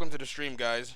welcome to the stream, guys.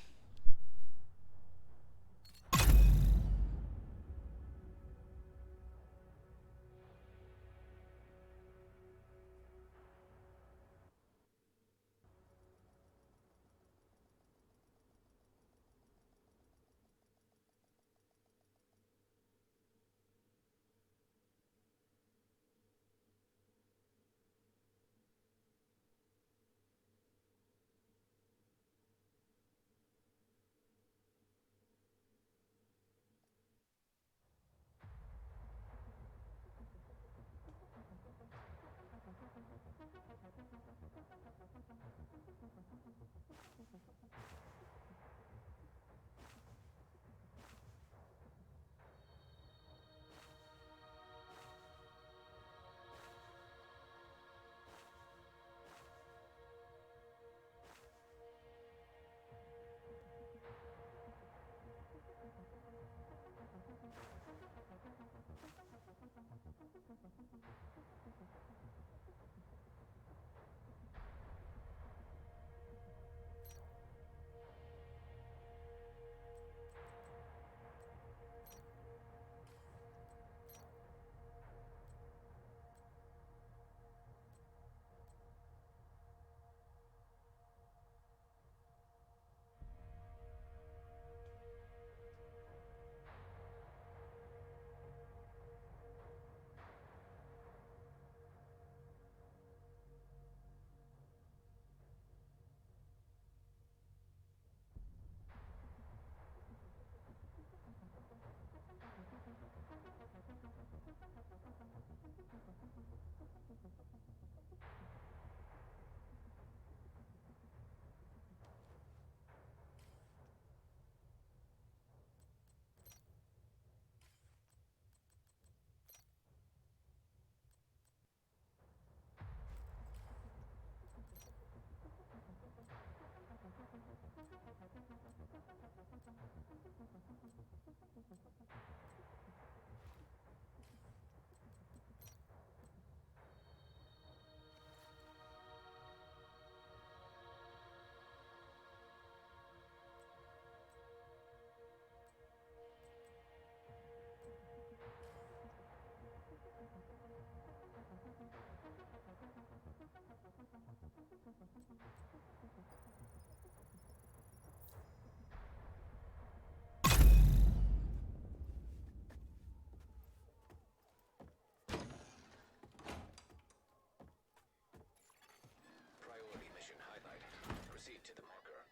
Priority mission highlighted. Proceed to the marker.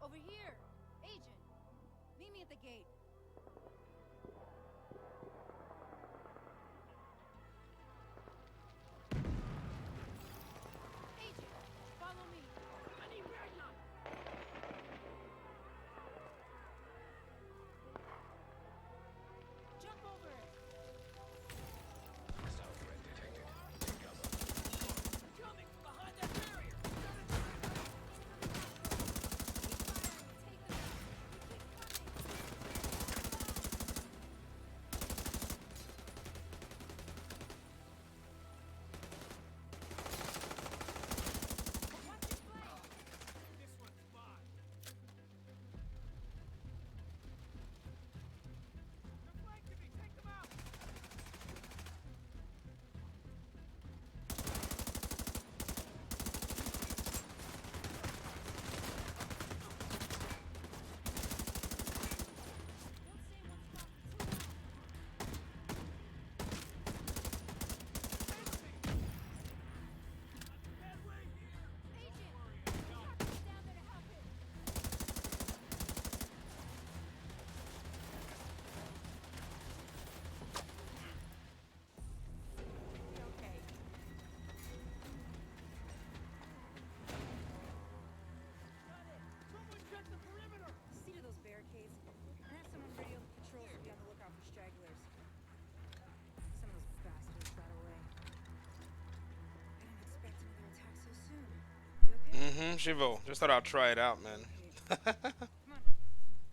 Over here! Agent! Meet me at the gate. Agent! Follow me! I need backup! Jump over it! Hostile threat detected. Take cover. Coming from behind that barrier! Take them out! Keep coming! Shivo. Just thought I'd try it out, man. Come on.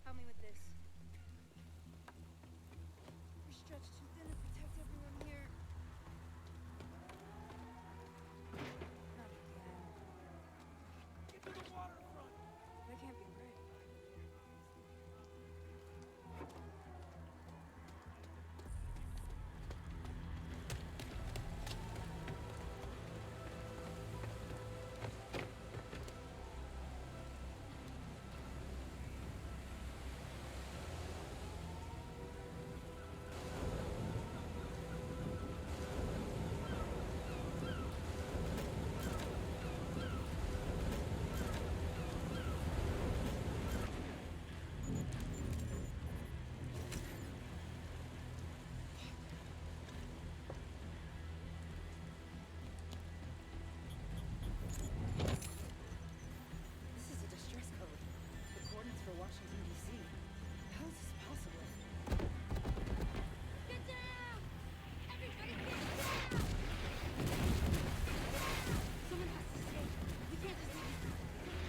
Help me with this. We're stretched too thin to protect everyone here. Not again. Get to the waterfront. That can't be right. This is a distress code. The coordinates for Washington, D.C. How is this possible? Get down! Everybody get down! Someone has to stay. We can't just leave these people.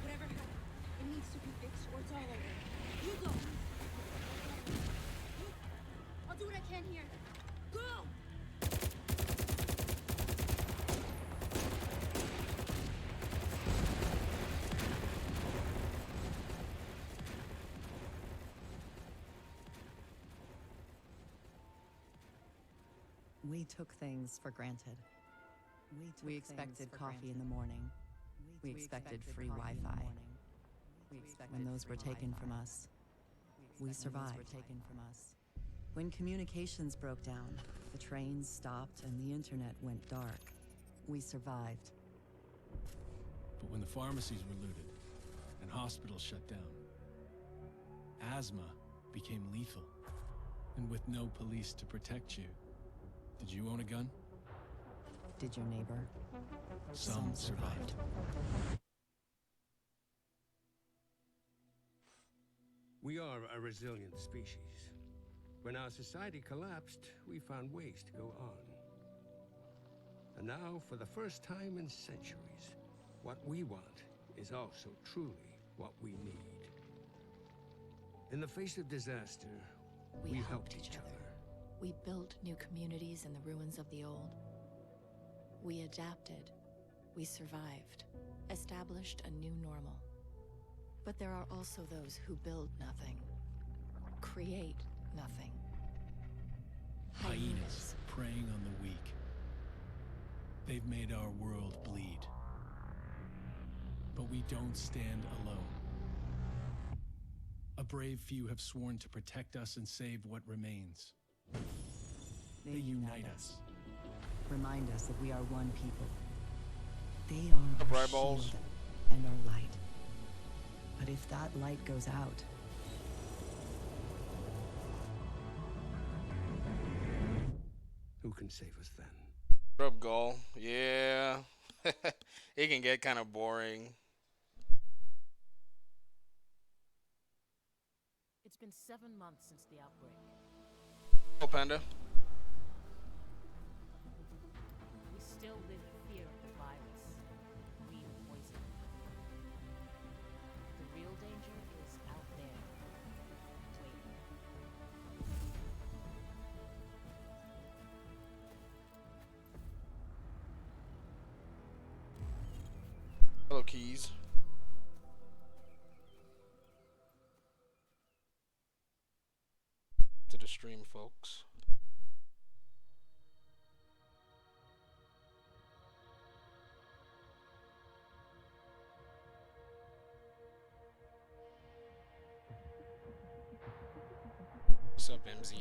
Whatever happened, it needs to be fixed or it's all over. You go! I'll do what I can here. Go! We took things for granted. We expected coffee in the morning. We expected free Wi-Fi. When those were taken from us, we survived. When communications broke down, the trains stopped and the internet went dark, we survived. But when the pharmacies were looted and hospitals shut down, asthma became lethal. And with no police to protect you, did you own a gun? Did your neighbor? Some survived. We are a resilient species. When our society collapsed, we found ways to go on. And now, for the first time in centuries, what we want is also truly what we need. In the face of disaster, we helped each other. We built new communities in the ruins of the old. We adapted. We survived. Established a new normal. But there are also those who build nothing. Create nothing. Hyenas preying on the weak. They've made our world bleed. But we don't stand alone. A brave few have sworn to protect us and save what remains. They unite us. Remind us that we are one people. They are our Eyeballs. shield and our light. But if that light goes out, Who can save us then? What up, Gull? Yeah. It can get kind of boring. It's been 7 months since the outbreak. Oh, Panda. We still live in fear of the virus, real poison. The real danger is out there, waiting. Hello, Keys. To the stream, folks. What's up, MZ?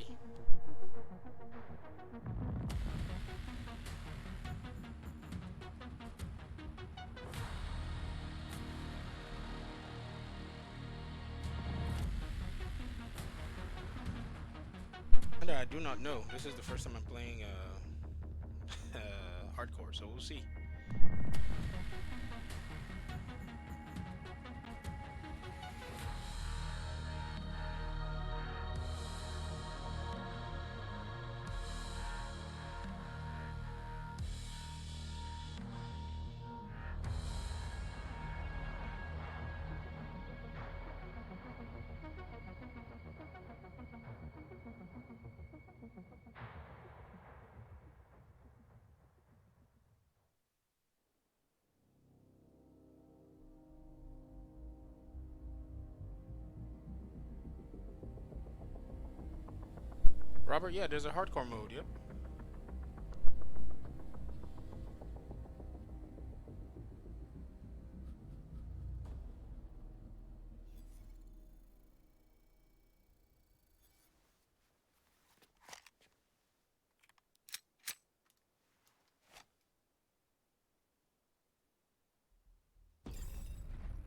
And I do not know. This is the first time I'm playing hardcore, so we'll see. Robert, yeah, there's a hardcore mode. Yep.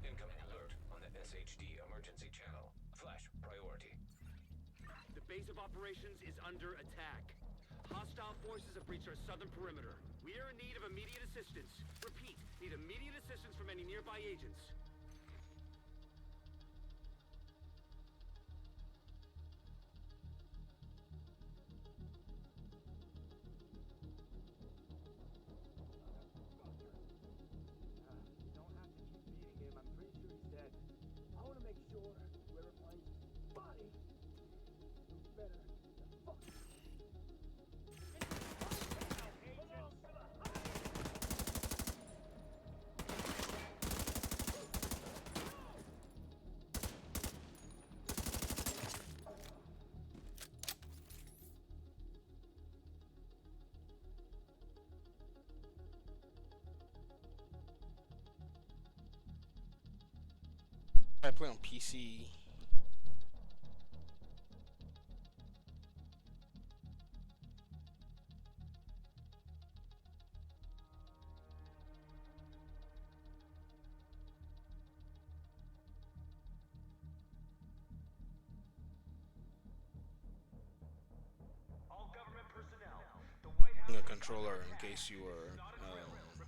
Incoming alert on the SHD emergency channel. Flash priority. The base of operations is under attack. Hostile forces have breached our southern perimeter. We are in need of immediate assistance. Repeat, need immediate assistance from any nearby agents. Don't have to keep beating him. I'm pretty sure he's dead. I want to make sure whoever finds his body knows better than fuck. I play on PC. All government personnel. The White House. The controller, in case you were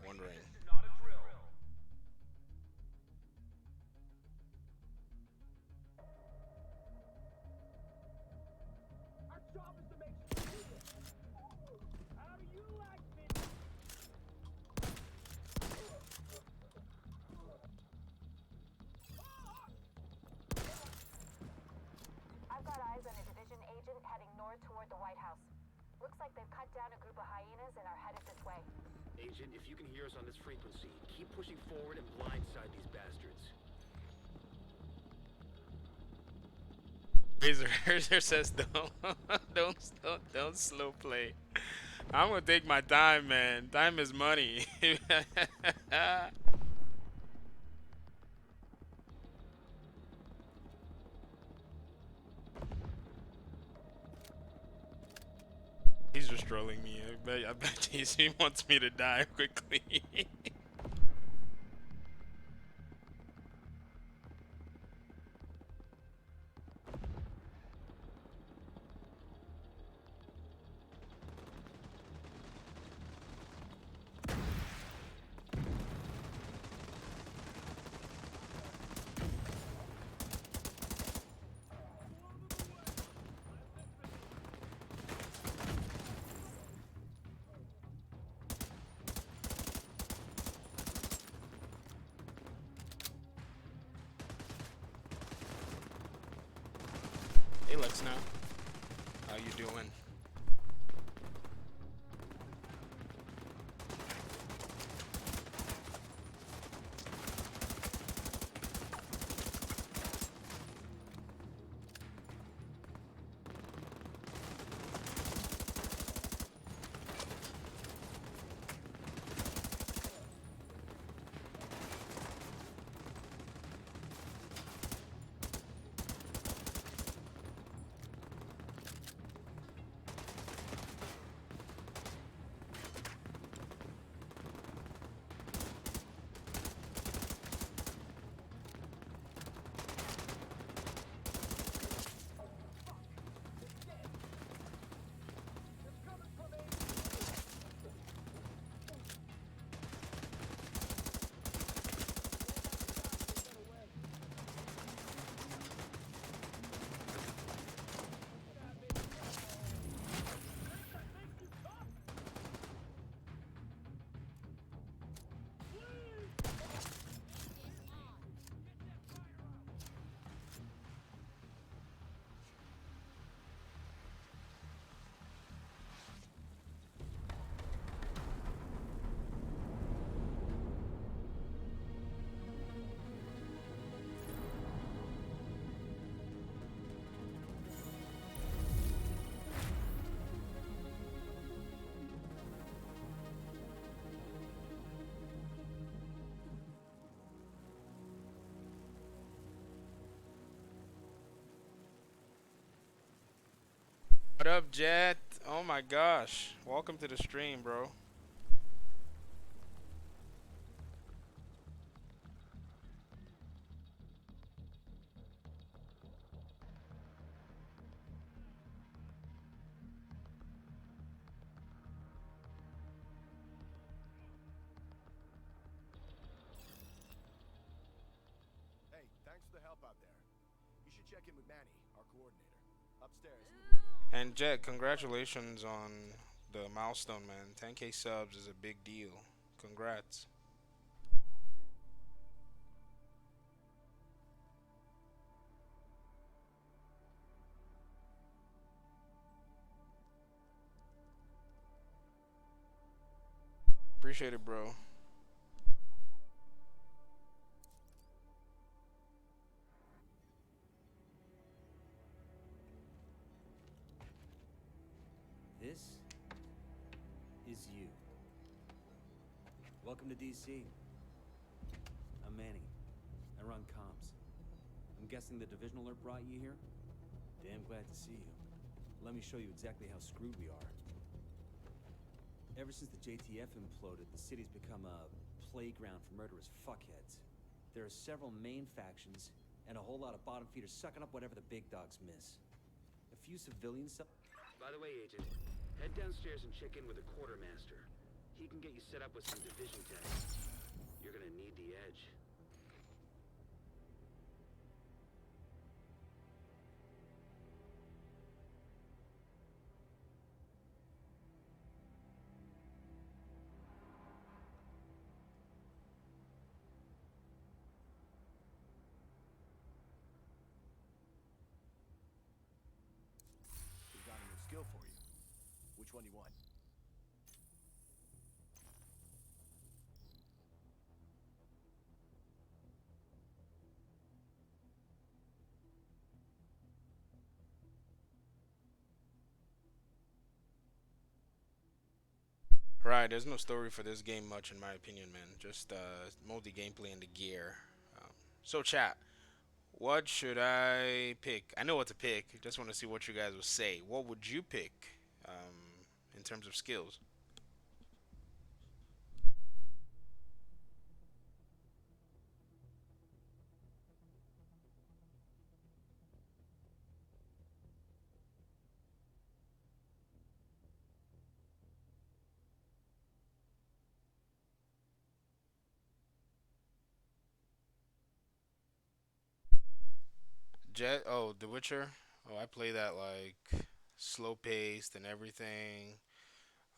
wondering. This is not a drill. Our job is to make sure you do this. How do you like me? I've got eyes on a division agent heading north toward the White House. Looks like they've cut down a group of hyenas and are headed this way. Agent, if you can hear us on this frequency, keep pushing forward and blindside these bastards. Razor says don't slow play. I'm gonna take my time, man. Time is money. He's just trolling me. I bet he wants me to die quickly. Hey Lex now. How you doing? What up, Jet? Oh my gosh. Welcome to the stream, bro. Hey, thanks for the help out there. You should check in with Manny, our coordinator. Upstairs. And Jet, congratulations on the milestone, man. 10K subs is a big deal. Congrats. Appreciate it, bro. This is you. Welcome to DC. I'm Manny. I run comms. I'm guessing the division alert brought you here? Damn glad to see you. Let me show you exactly how screwed we are. Ever since the JTF imploded, the city's become a playground for murderous fuckheads. There are several main factions, and a whole lot of bottom feeders sucking up whatever the big dogs miss. A few civilians... By the way, Agent, head downstairs and check in with the quartermaster. He can get you set up with some division tech. You're gonna need the edge. We've got a new skill for you. Which one you want? Right, there's no story for this game much in my opinion, man. Just multi gameplay and the gear. So chat, what should I pick? I know what to pick. Just want to see what you guys will say. What would you pick in terms of skills? Jet, oh, The Witcher. Oh, I play that like slow paced and everything.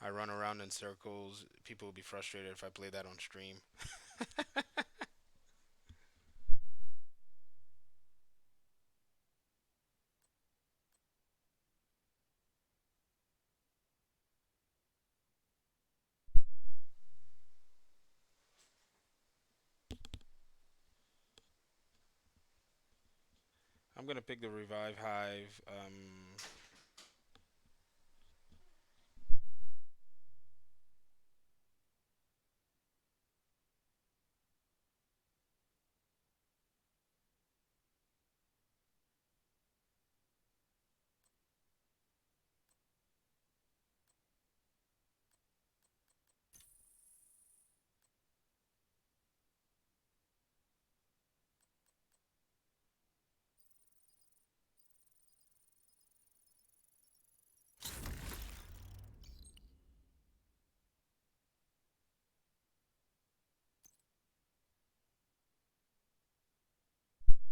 I run around in circles. People will be frustrated if I play that on stream. I'm gonna pick the Revive Hive.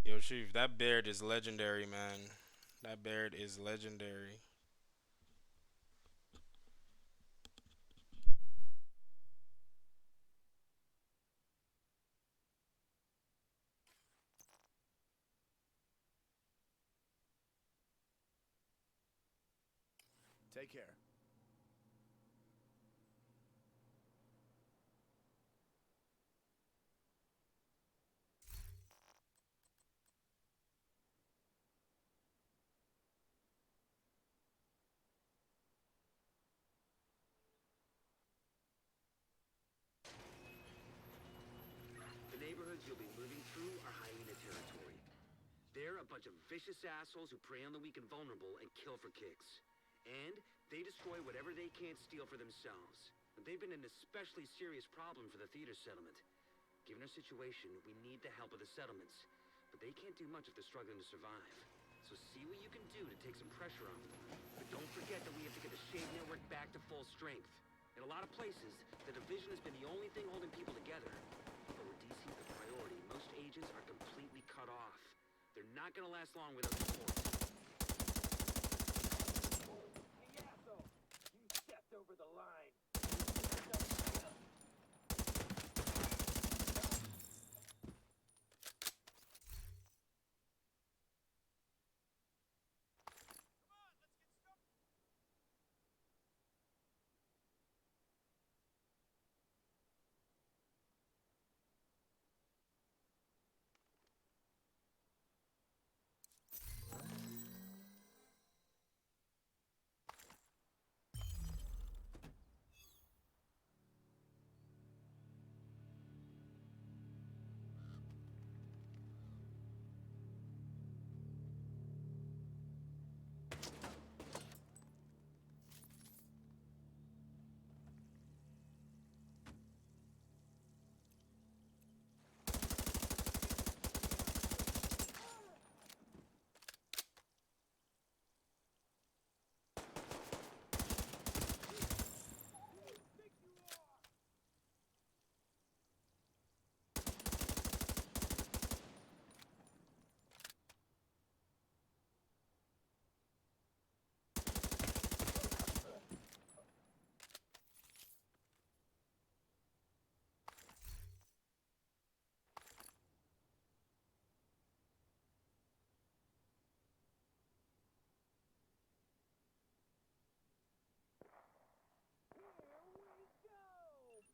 Yo, Chief, that beard is legendary, man. That beard is legendary. Take care. The neighborhoods you'll be moving through are hyena territory. They're a bunch of vicious assholes who prey on the weak and vulnerable and kill for kicks. And they destroy whatever they can't steal for themselves. And they've been an especially serious problem for the theater settlement. Given our situation, we need the help of the settlements. But they can't do much if they're struggling to survive. So see what you can do to take some pressure off them. But don't forget that we have to get the Shade Network back to full strength. In a lot of places, the Division has been the only thing holding people together. But where DC is the priority, most agents are completely cut off. They're not gonna last long without support. Hey, asshole! You stepped over the line.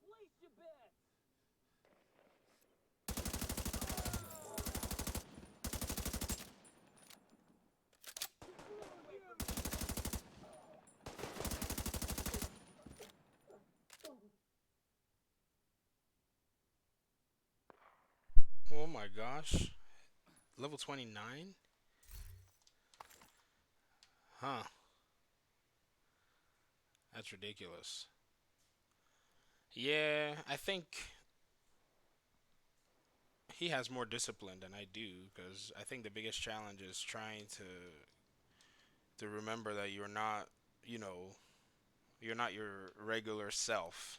Place your bets! Oh my gosh. Level 29? Huh. That's ridiculous. Yeah, I think he has more discipline than I do because I think the biggest challenge is trying to remember that you're not, you know, you're not your regular self.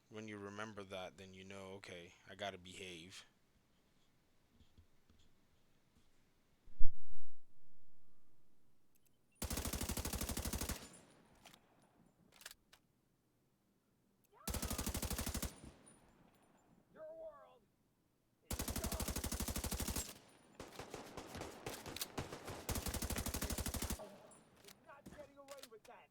When you remember that, then you know, okay, I gotta behave. Your world is gone! You're not getting away with that!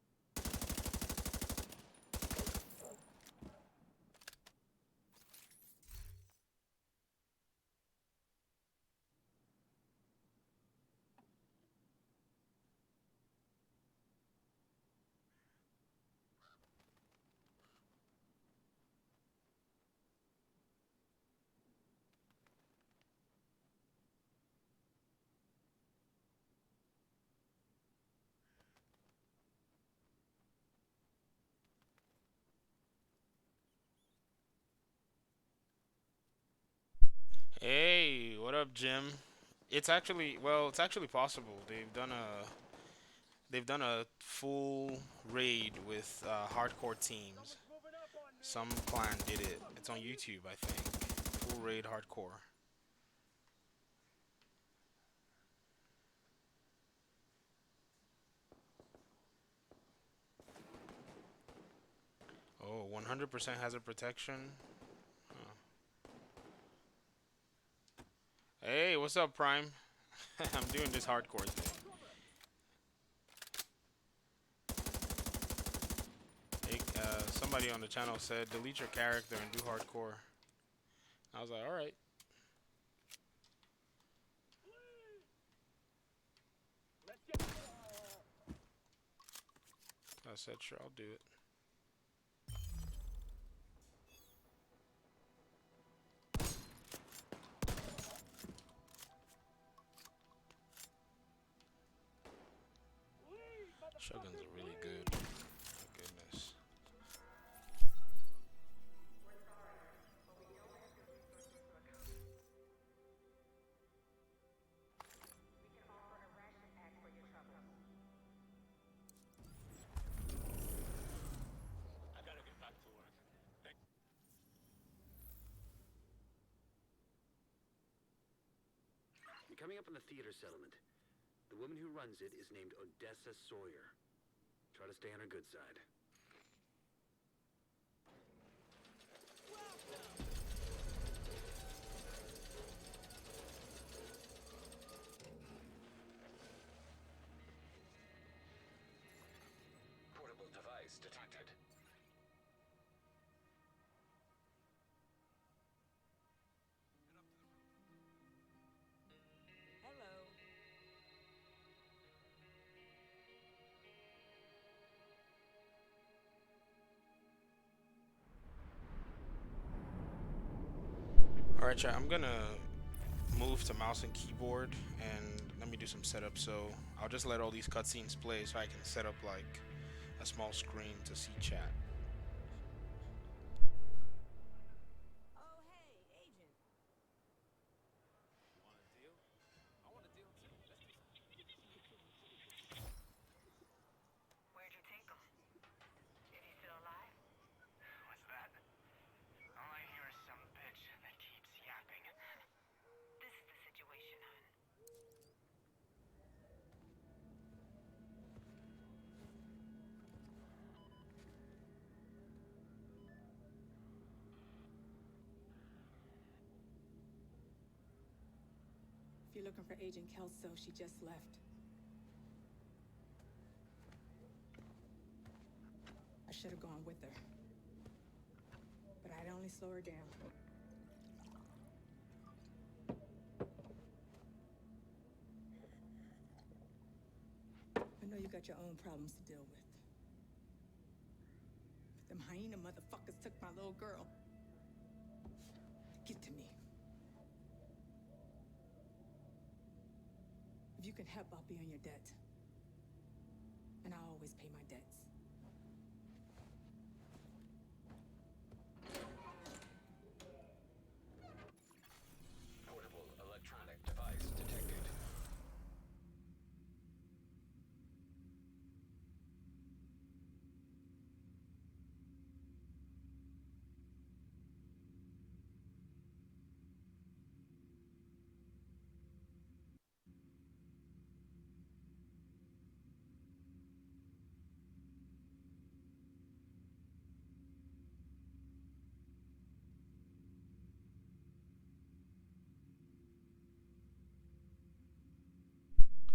Hey, what up, Jim? It's actually, well, it's actually possible. They've done a full raid with hardcore teams. Some clan did it. It's on YouTube, I think. Full raid hardcore. Oh, 100% hazard protection. Huh. Hey, what's up, Prime? I'm doing this hardcore thing. Hey, somebody on the channel said delete your character and do hardcore. I was like, all right. I said, sure, I'll do it. Shotguns are really good. My goodness. I gotta get back to work. You're coming up on the theater settlement. The woman who runs it is named Odessa Sawyer. Try to stay on her good side. Portable device detected. Hello. Alright, chat. I'm gonna move to mouse and keyboard and let me do some setup. So I'll just let all these cutscenes play so I can set up like a small screen to see chat. Oh, hey, agent. You want a deal? I want a deal too. Let's do Where'd you take him? Is he still alive? What's that? All I hear is some bitch that keeps yapping. This is the situation, hon. If you're looking for Agent Kelso, she just left. I should have gone with her. But I'd only slow her down. I know you got your own problems to deal with. But them hyena motherfuckers took my little girl. Get to me. If you can help, I'll be on your debt. And I always pay my debts. Portable electronic device detected.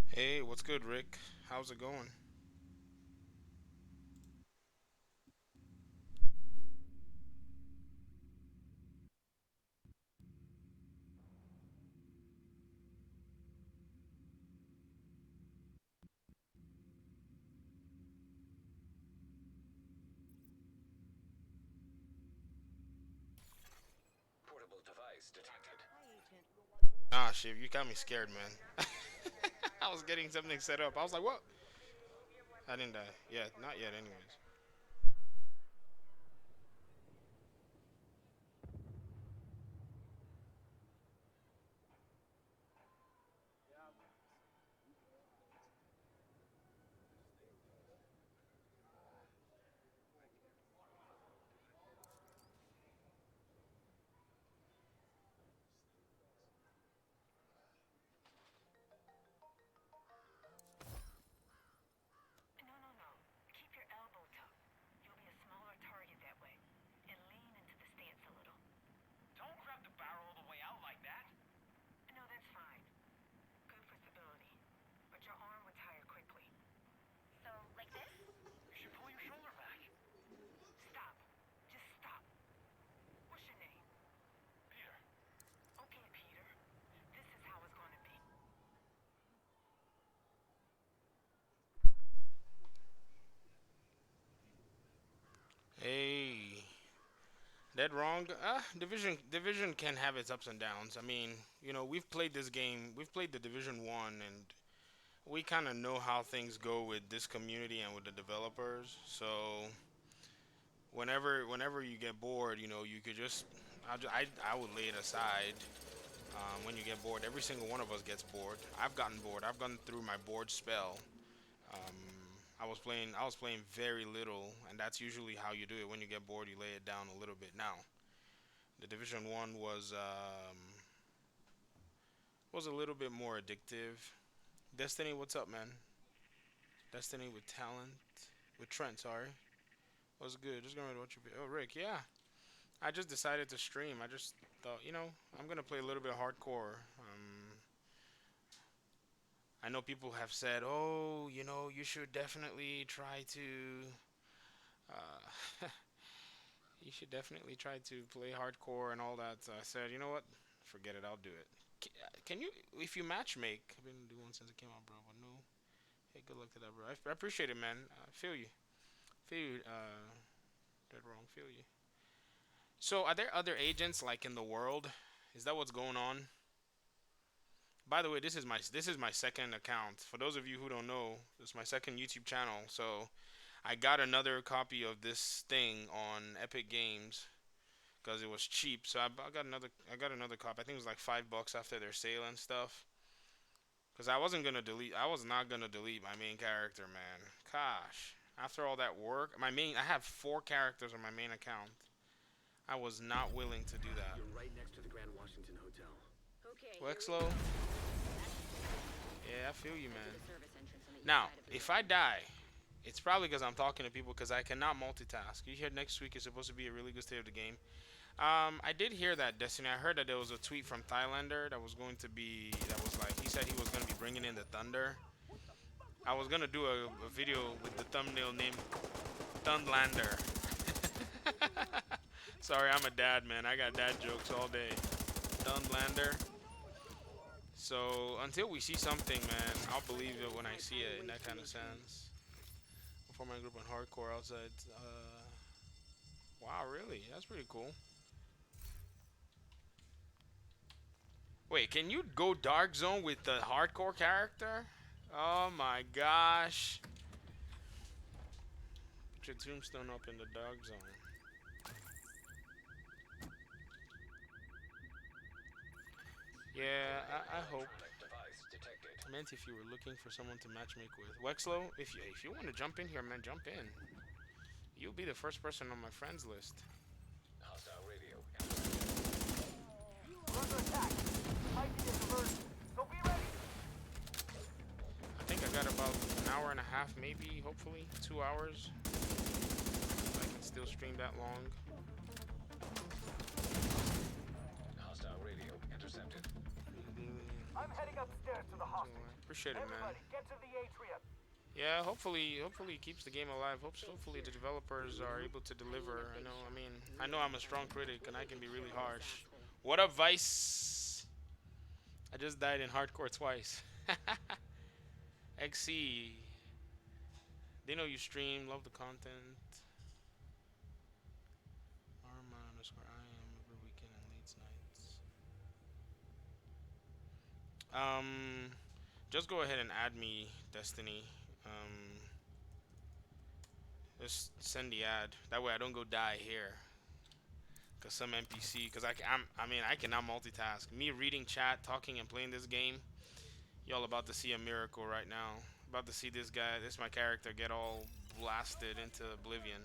Hey, what's good, Rick? How's it going? Portable device detected. Hi, agent. Ah, shit, you got me scared, man. I was getting something set up. I was like, what? I didn't die. Yeah, not yet, anyways. No, no, no. Keep your elbow tucked. You'll be a smaller target that way. And lean into the stance a little. Don't grab the barrel all the way out like that. No, that's fine. Good for stability. But your arm would tire quickly. So, like this? You should pull your shoulder back. Stop. Just stop. What's your name? Peter. Okay, Peter. This is how it's gonna be. Hey, that wrong? Division can have its ups and downs. I mean, we've played this game. We've played the Division 1, and we kind of know how things go with this community and with the developers. So whenever you get bored, you know, you could just I would lay it aside. When you get bored, every single one of us gets bored. I've gotten bored. I've gone through my bored spell. Um, I was playing very little, and that's usually how you do it. When you get bored, you lay it down a little bit. Now, the Division One was a little bit more addictive. Destiny, what's up, man? Destiny with talent, with Trent. Sorry, was good. Just going to watch you. Oh, Rick, yeah. I just decided to stream. I just thought, you know, I'm gonna play a little bit of hardcore. I know people have said, oh, you know, you should definitely try to, uh, you should definitely try to play hardcore and all that. So I said, you know what? Forget it. I'll do it. Can you, if you match make? I've been doing one since it came out, bro. But no. Hey, good luck to that, bro. I appreciate it, man. I feel you. Feel you. Dead wrong. Feel you. So, are there other agents like in the world? Is that what's going on? By the way, this is my second account. For those of you who don't know, this is my second YouTube channel. So, I got another copy of this thing on Epic Games because it was cheap. So I got another copy. I think it was like $5 after their sale and stuff. Because I was not gonna delete my main character, man. Gosh, after all that work, I have 4 characters on my main account. I was not willing to do that. You're right next to the Grand Washington Hotel. Okay. Wexlow? Yeah, I feel you, man. Now, if I die, it's probably because I'm talking to people because I cannot multitask. You hear next week is supposed to be a really good state of the game. I did hear that, Destiny. I heard that there was a tweet from Thailander that was like, he said he was going to be bringing in the Thunder. I was going to do a video with the thumbnail named Thundlander. Sorry, I'm a dad, man. I got dad jokes all day. Thundlander. So, until we see something, man, I'll believe it when I see it in that kind of sense. Before my group on hardcore outside. Wow, really? That's pretty cool. Wait, can you go Dark Zone with the hardcore character? Oh my gosh. Put your tombstone up in the Dark Zone. Yeah, I hope. I meant if you were looking for someone to matchmake with. Wexlow, if you want to jump in here, man, jump in. You'll be the first person on my friends list. Hostile radio. Under attack. Hiking is diverted. So be ready. I think I got about an hour and a half, maybe, hopefully, 2 hours. If I can still stream that long. Hostile radio intercepted. I'm heading upstairs to the hostage. Appreciate it, man. Everybody, get to the atrium. Yeah, hopefully it keeps the game alive. Hopefully the developers are able to deliver. I know I'm a strong critic and I can be really harsh. What up, Vice? I just died in hardcore twice. XC. They know you stream, love the content. Arma underscore I am every weekend and late nights. Just go ahead and add me, Destiny. Just send the ad. That way I don't go die here. Cause some NPC, cause I cannot multitask. Me reading chat, talking, and playing this game. Y'all about to see a miracle right now. About to see this my character, get all blasted into oblivion.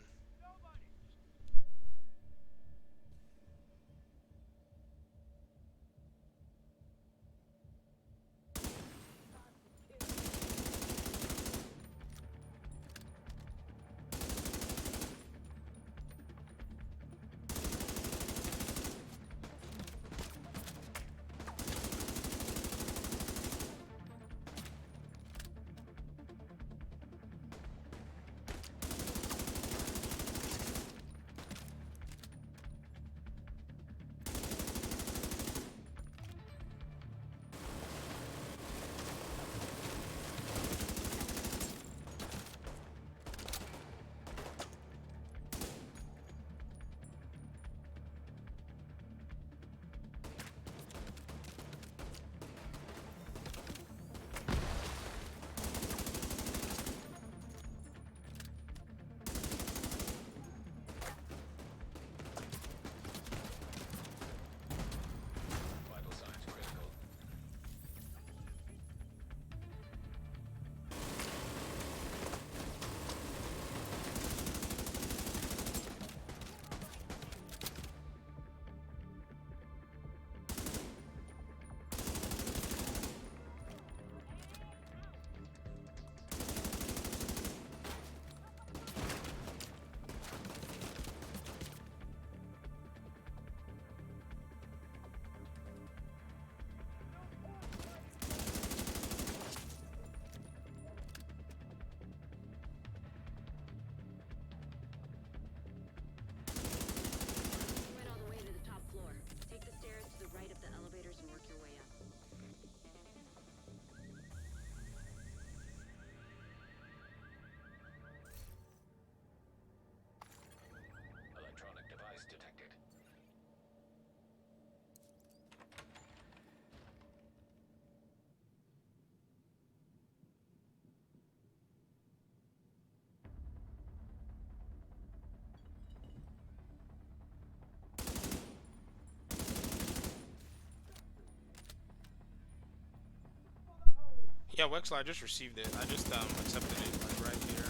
Yeah, Wexler, I just received it. I just accepted it like right here.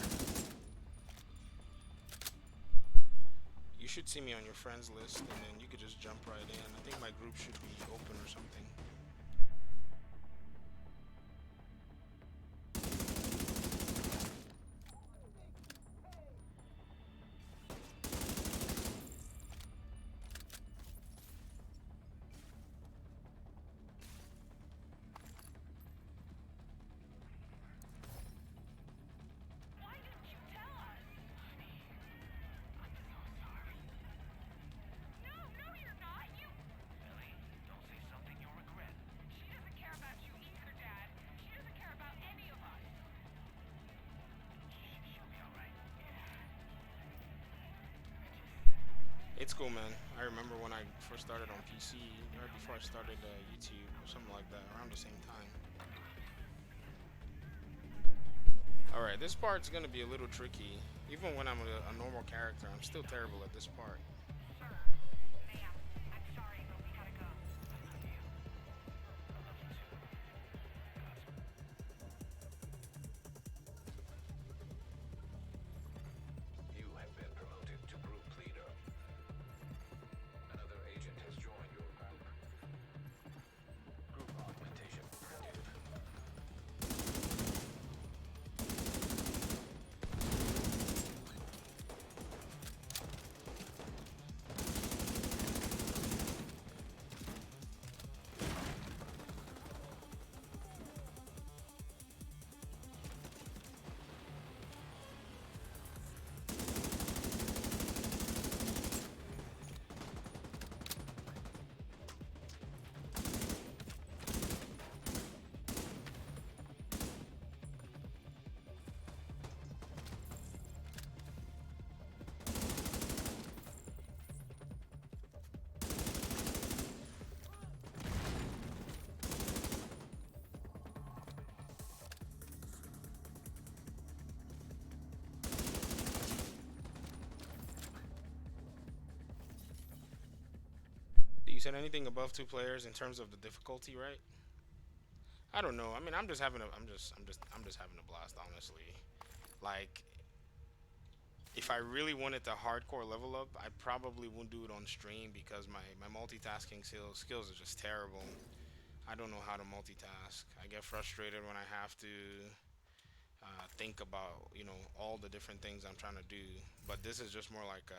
You should see me on your friends list, and then you could just jump right in. I think my group should be open or something. It's cool, man. I remember when I first started on PC, right before I started YouTube, or something like that, around the same time. Alright, this part's gonna be a little tricky. Even when I'm a normal character, I'm still terrible at this part. You have been promoted to group leader. Another agent has joined your group. Group augmentation active. You said anything above 2 players in terms of the difficulty, right? I don't know. I mean, I'm just having a, I'm just having a blast, honestly. Like, if I really wanted to hardcore level up, I probably wouldn't do it on stream because my multitasking skills are just terrible. I don't know how to multitask. I get frustrated when I have to think about, all the different things I'm trying to do. But this is just more like,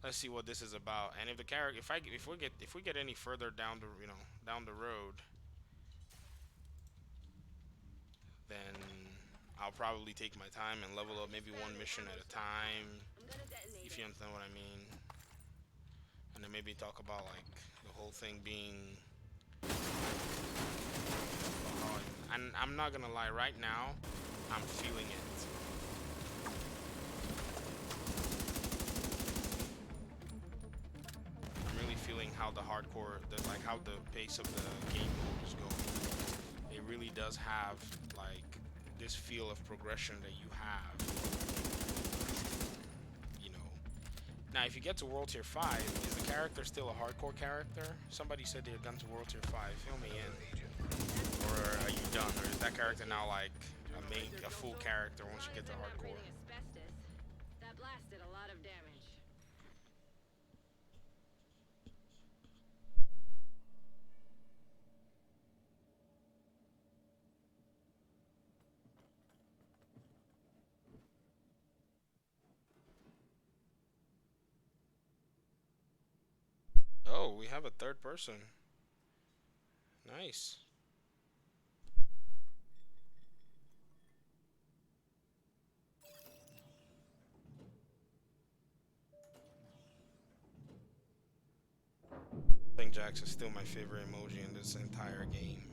let's see what this is about. And if the character, if we get any further down the, down the road, then I'll probably take my time and level up maybe one mission at a time, if you understand what I mean. And then maybe talk about like the whole thing being. And I'm not gonna lie, right now, I'm feeling it. I'm really feeling how the hardcore, like how the pace of the game mode is going. It really does have like this feel of progression that you have. You know. Now, if you get to World Tier 5, is the character still a hardcore character? Somebody said they had gone to World Tier 5. Fill me in. Or are you done? Or is that character now like a full character once you get to hardcore? That blasted a lot of damage. Oh, we have a third person. Nice. I think Jax is still my favorite emoji in this entire game.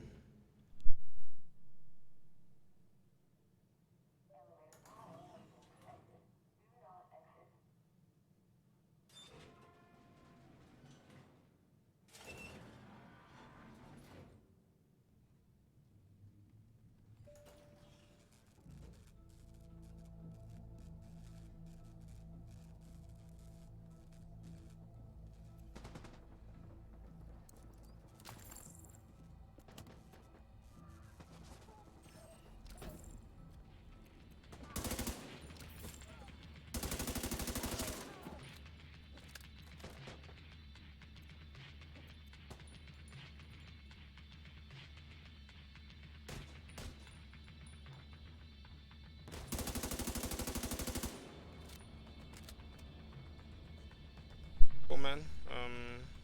man.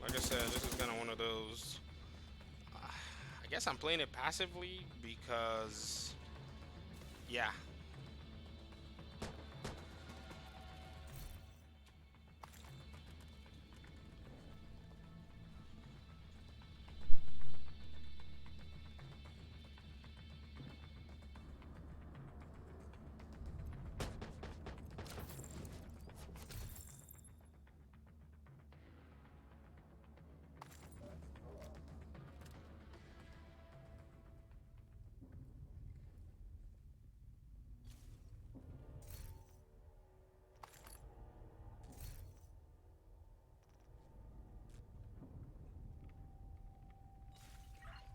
Like I said, this is kind of one of those. I guess I'm playing it passively because, yeah.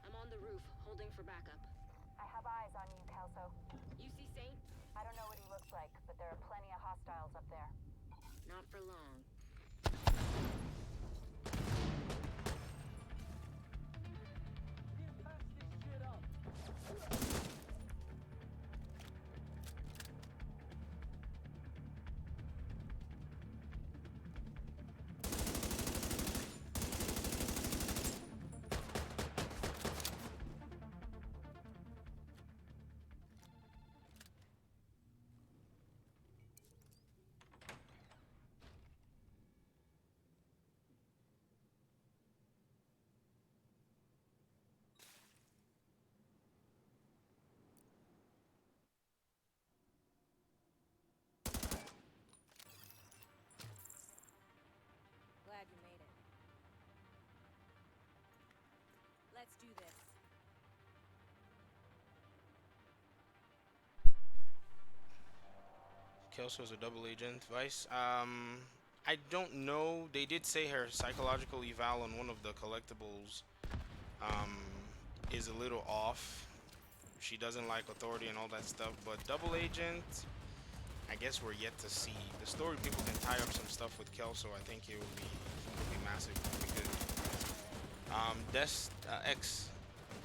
I'm on the roof, holding for backup. I have eyes on you, Kelso. You see Saint? I don't know what he looks like, but there are plenty of hostiles up there. Not for long. Glad you made it. Let's do this. Kelso's a double agent. Vice. I don't know. They did say her psychological eval on one of the collectibles um, is a little off. She doesn't like authority and all that stuff. But double agent, I guess we're yet to see. The story people can tie up some stuff with Kelso. I think it will be massive. Because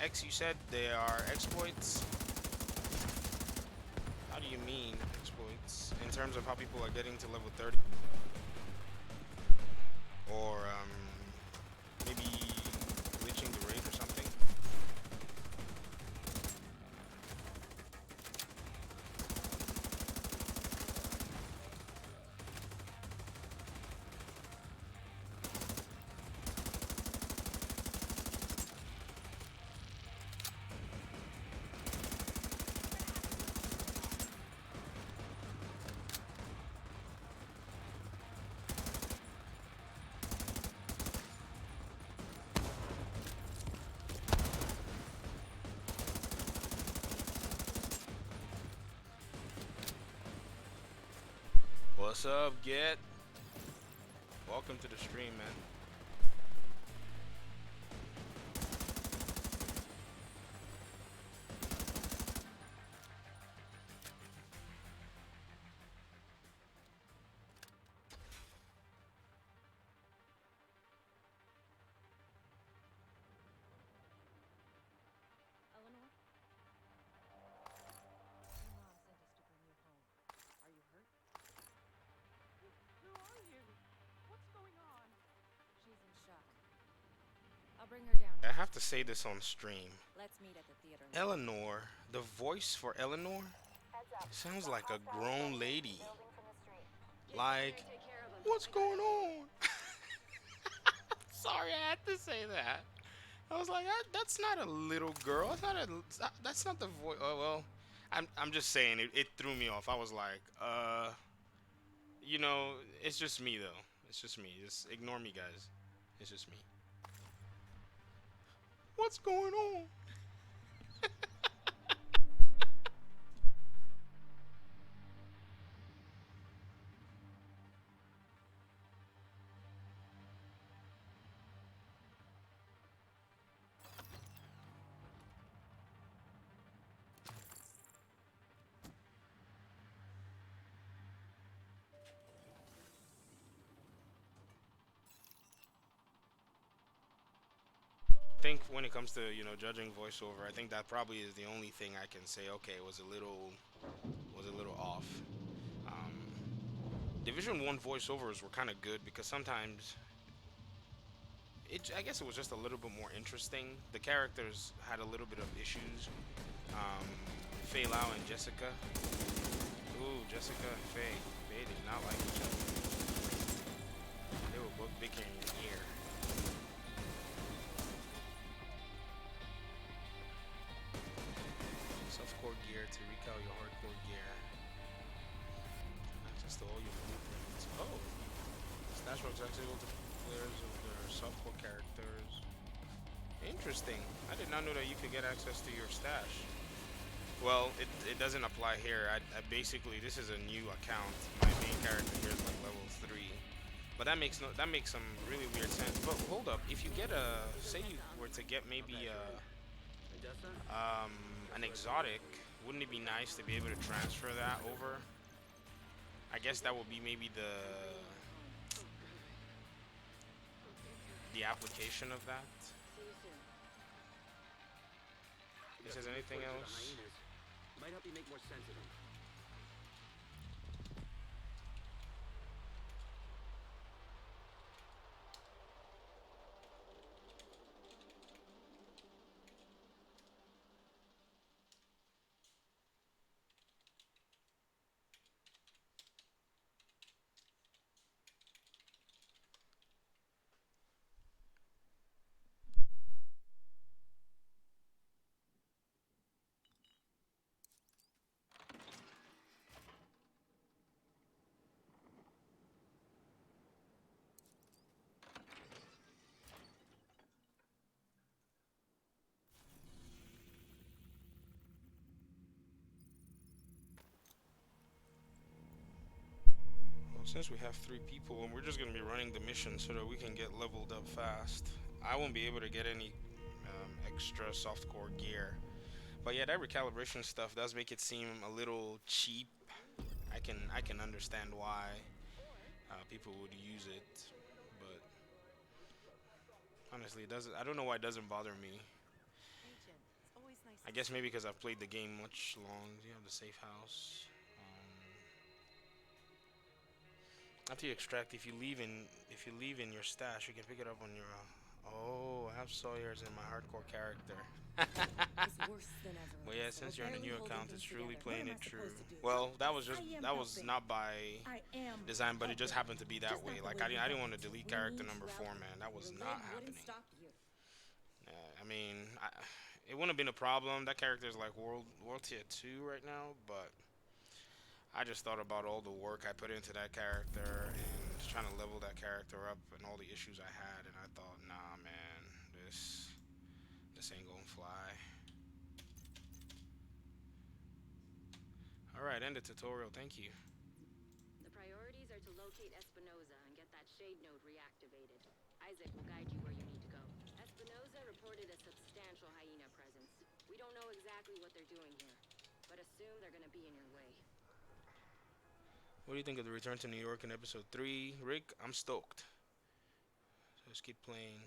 X, you said they are exploits. How do you mean exploits? In terms of how people are getting to level 30? Or maybe glitching the raid or something? What's up, Get? Welcome to the stream, man. Eleanor? Your mom sent us to bring you home. Are you hurt? Who are you? What's going on? She's in shock. I'll bring her down. I have to say this on stream. Let's meet at the theater. Eleanor, the voice for Eleanor sounds like a grown lady. Like, what's going on? Sorry, I had to say that. I was like, that's not a little girl. That's not the voice. Oh well, I'm just saying it threw me off. I was like, you know, it's just me though. It's just me. Just ignore me, guys. It's just me. What's going on? I think when it comes to judging voiceover, I think that probably is the only thing I can say. Okay, it was a little off. Um, Division 1 voiceovers were kind of good because sometimes I guess it was just a little bit more interesting. The characters had a little bit of issues. Um, Faye Lau and Jessica. Ooh, Jessica and Faye. They did not like each other. They were both bickering in here. Softcore gear to recal your hardcore gear. Access to all your blueprints. Oh, Stash Box accessible to players of their softcore characters. Interesting. I did not know that you could get access to your stash. Well, it doesn't apply here. I basically this is a new account. My main character here is like level 3. But that makes no that makes some really weird sense. But hold up, if you get a say you were to get maybe an exotic, wouldn't it be nice to be able to transfer that over? I guess that would be maybe the application of that. If there's anything else. Might help you make more sense of them. Well, since we have 3 people and we're just gonna be running the mission so that we can get leveled up fast, I won't be able to get any extra softcore gear. But yeah, that recalibration stuff does make it seem a little cheap. I can understand why people would use it, but honestly, it doesn't. I don't know why it doesn't bother me. I guess maybe because I've played the game much long. You have the safe house. After you extract, if you leave in your stash, you can pick it up on your. Oh, I have Sawyer's in my hardcore character. Well, yeah, since you're on a new account, it's truly playing it true. Well, that was not by design, but it just happened to be that way. Like I didn't want to delete character number 4, man. That was not happening. I mean, it wouldn't have been a problem. That character is like world tier 2 right now, but I just thought about all the work I put into that character and trying to level that character up and all the issues I had, and I thought, nah, man, this ain't gonna fly. All right, end the tutorial. Thank you. The priorities are to locate Espinoza and get that shade node reactivated. Isaac will guide you where you need to go. Espinoza reported a substantial hyena presence. We don't know exactly what they're doing here, but assume they're gonna be in your way. What do you think of the return to New York in episode 3? Rick, I'm stoked. So let's keep playing.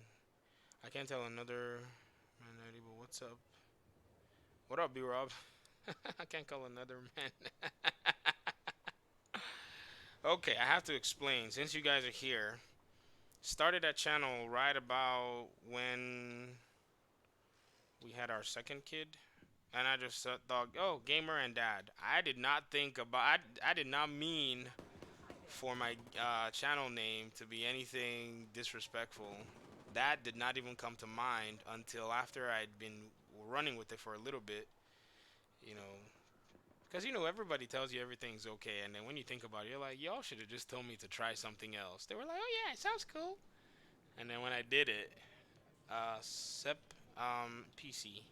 I can't tell another man, but what's up? What up, B-Rob? I can't call another man. Okay, I have to explain. Since you guys are here, started that channel right about when we had our second kid. And I just thought, oh, gamer and dad. I did not think about, I did not mean for my channel name to be anything disrespectful. That did not even come to mind until after I'd been running with it for a little bit, you know. Because, everybody tells you everything's okay. And then when you think about it, you're like, y'all should have just told me to try something else. They were like, oh, yeah, it sounds cool. And then when I did it, PC.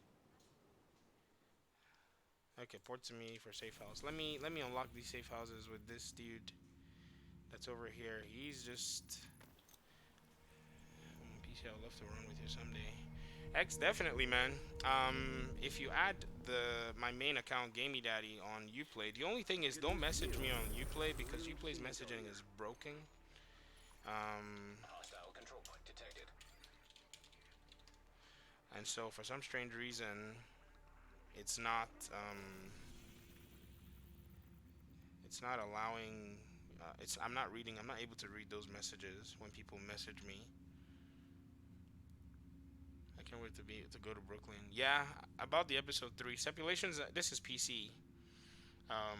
Okay, port to me for safe house. Let me unlock these safe houses with this dude that's over here. He's just PC. I'd love to run with you someday. X definitely, man. If you add my main account, Gamey Daddy, on Uplay, the only thing is don't message me on Uplay because Uplay's messaging is broken. Hostile control point detected. And so for some strange reason, it's not allowing. I'm not able to read those messages when people message me. can't wait to go to Brooklyn. Yeah, about the episode 3 stipulations. This is PC. Um,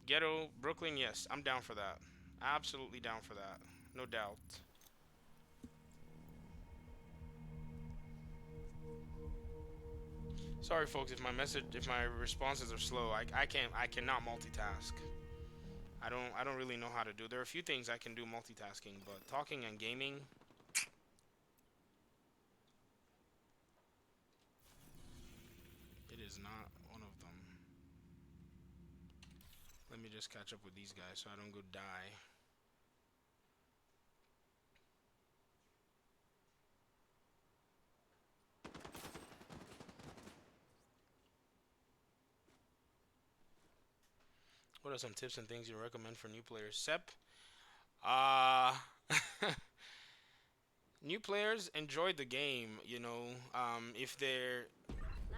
Ghetto Brooklyn. Yes, I'm down for that. Absolutely down for that. No doubt. Sorry, folks, if my responses are slow. I cannot multitask. I don't really know how to do. There are a few things I can do multitasking, but talking and gaming, it is not one of them. Let me just catch up with these guys so I don't go die. What are some tips and things you recommend for new players? Sep, uh, new players enjoy the game. If they're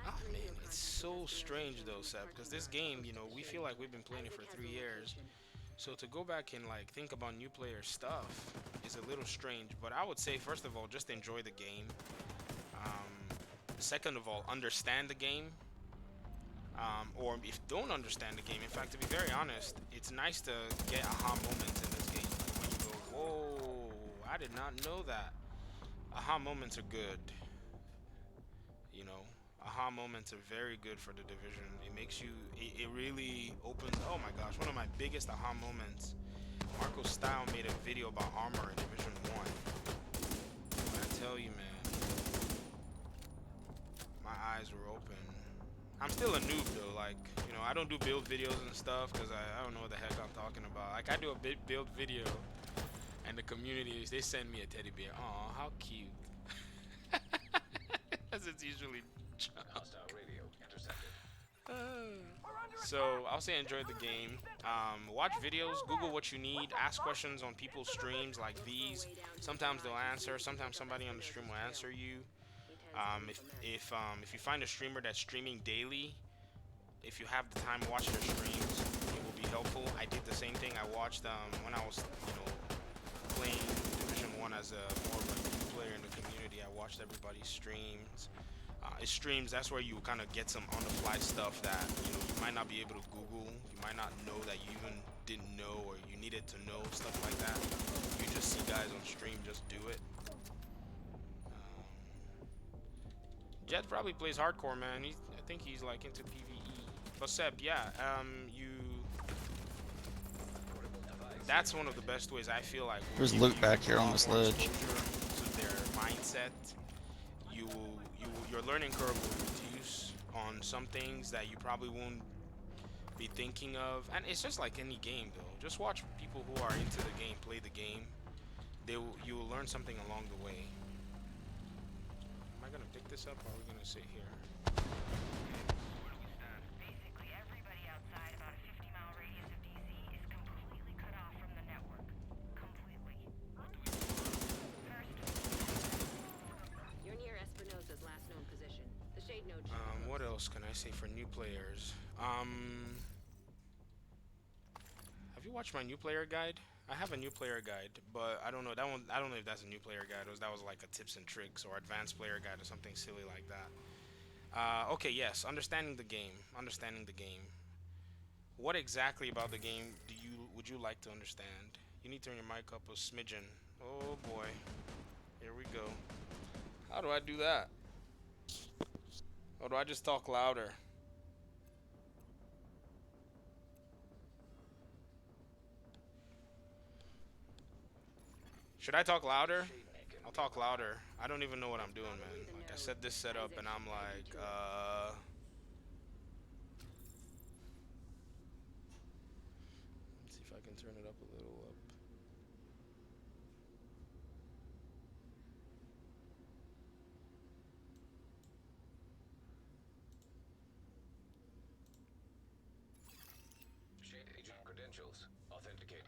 oh man, it's so strange though, Sep, because this game, we feel like we've been playing it for 3 years. So to go back and like think about new player stuff is a little strange. But I would say first of all, just enjoy the game. Second of all, understand the game. Or if you don't understand the game, in fact, to be very honest, it's nice to get aha moments in this game. Like when you go, whoa, I did not know that. Aha moments are good. You know, aha moments are very good for the division. It makes you, it really opens. Oh my gosh, one of my biggest aha moments. Marco Style made a video about armor in Division 1. When I tell you, man, my eyes were open. I'm still a noob though, like, I don't do build videos and stuff because I don't know what the heck I'm talking about. Like, I do a big build video and the community, they send me a teddy bear. Aw, how cute. As it's usually Hostile radio intercepted. So I'll say enjoy the game. Watch videos, Google what you need, ask questions on people's streams like these. Sometimes they'll answer. Sometimes somebody on the stream will answer you. If you find a streamer that's streaming daily, if you have the time, watch their streams. It will be helpful. I did the same thing. I watched when I was playing Division 1 as a more of a new player in the community. I watched everybody's streams. It streams, that's where you kind of get some on-the-fly stuff that you might not be able to Google. You might not know that you even didn't know or you needed to know, stuff like that. You just see guys on stream just do it. Jet probably plays hardcore, man. I think he's like into PvE. But Seb, yeah, that's one of the best ways I feel like. There's loot back here on this ledge. To their mindset, your learning curve will reduce on some things that you probably won't be thinking of. And it's just like any game, though. Just watch people who are into the game play the game. You will learn something along the way. Am I gonna pick this up, or are we gonna sit here? Basically, everybody outside about a 50-mile radius of DC is completely cut off from the network. Completely. You're near Espinosa's last known position. The shade node. What else can I say for new players? Have you watched my new player guide? I have a new player guide, but I don't know that one. I don't know if that's a new player guide or that was like a tips and tricks or advanced player guide or something silly like that. Okay, yes, understanding the game. Understanding the game. What exactly about the game would you like to understand? You need to turn your mic up a smidgen. Oh boy, here we go. How do I do that? Or do I just talk louder? Should I talk louder? I'll talk louder. I don't even know what I'm doing, man. Like, I set this setup and I'm like, let's see if I can turn it up a little up. Shade agent credentials authenticated.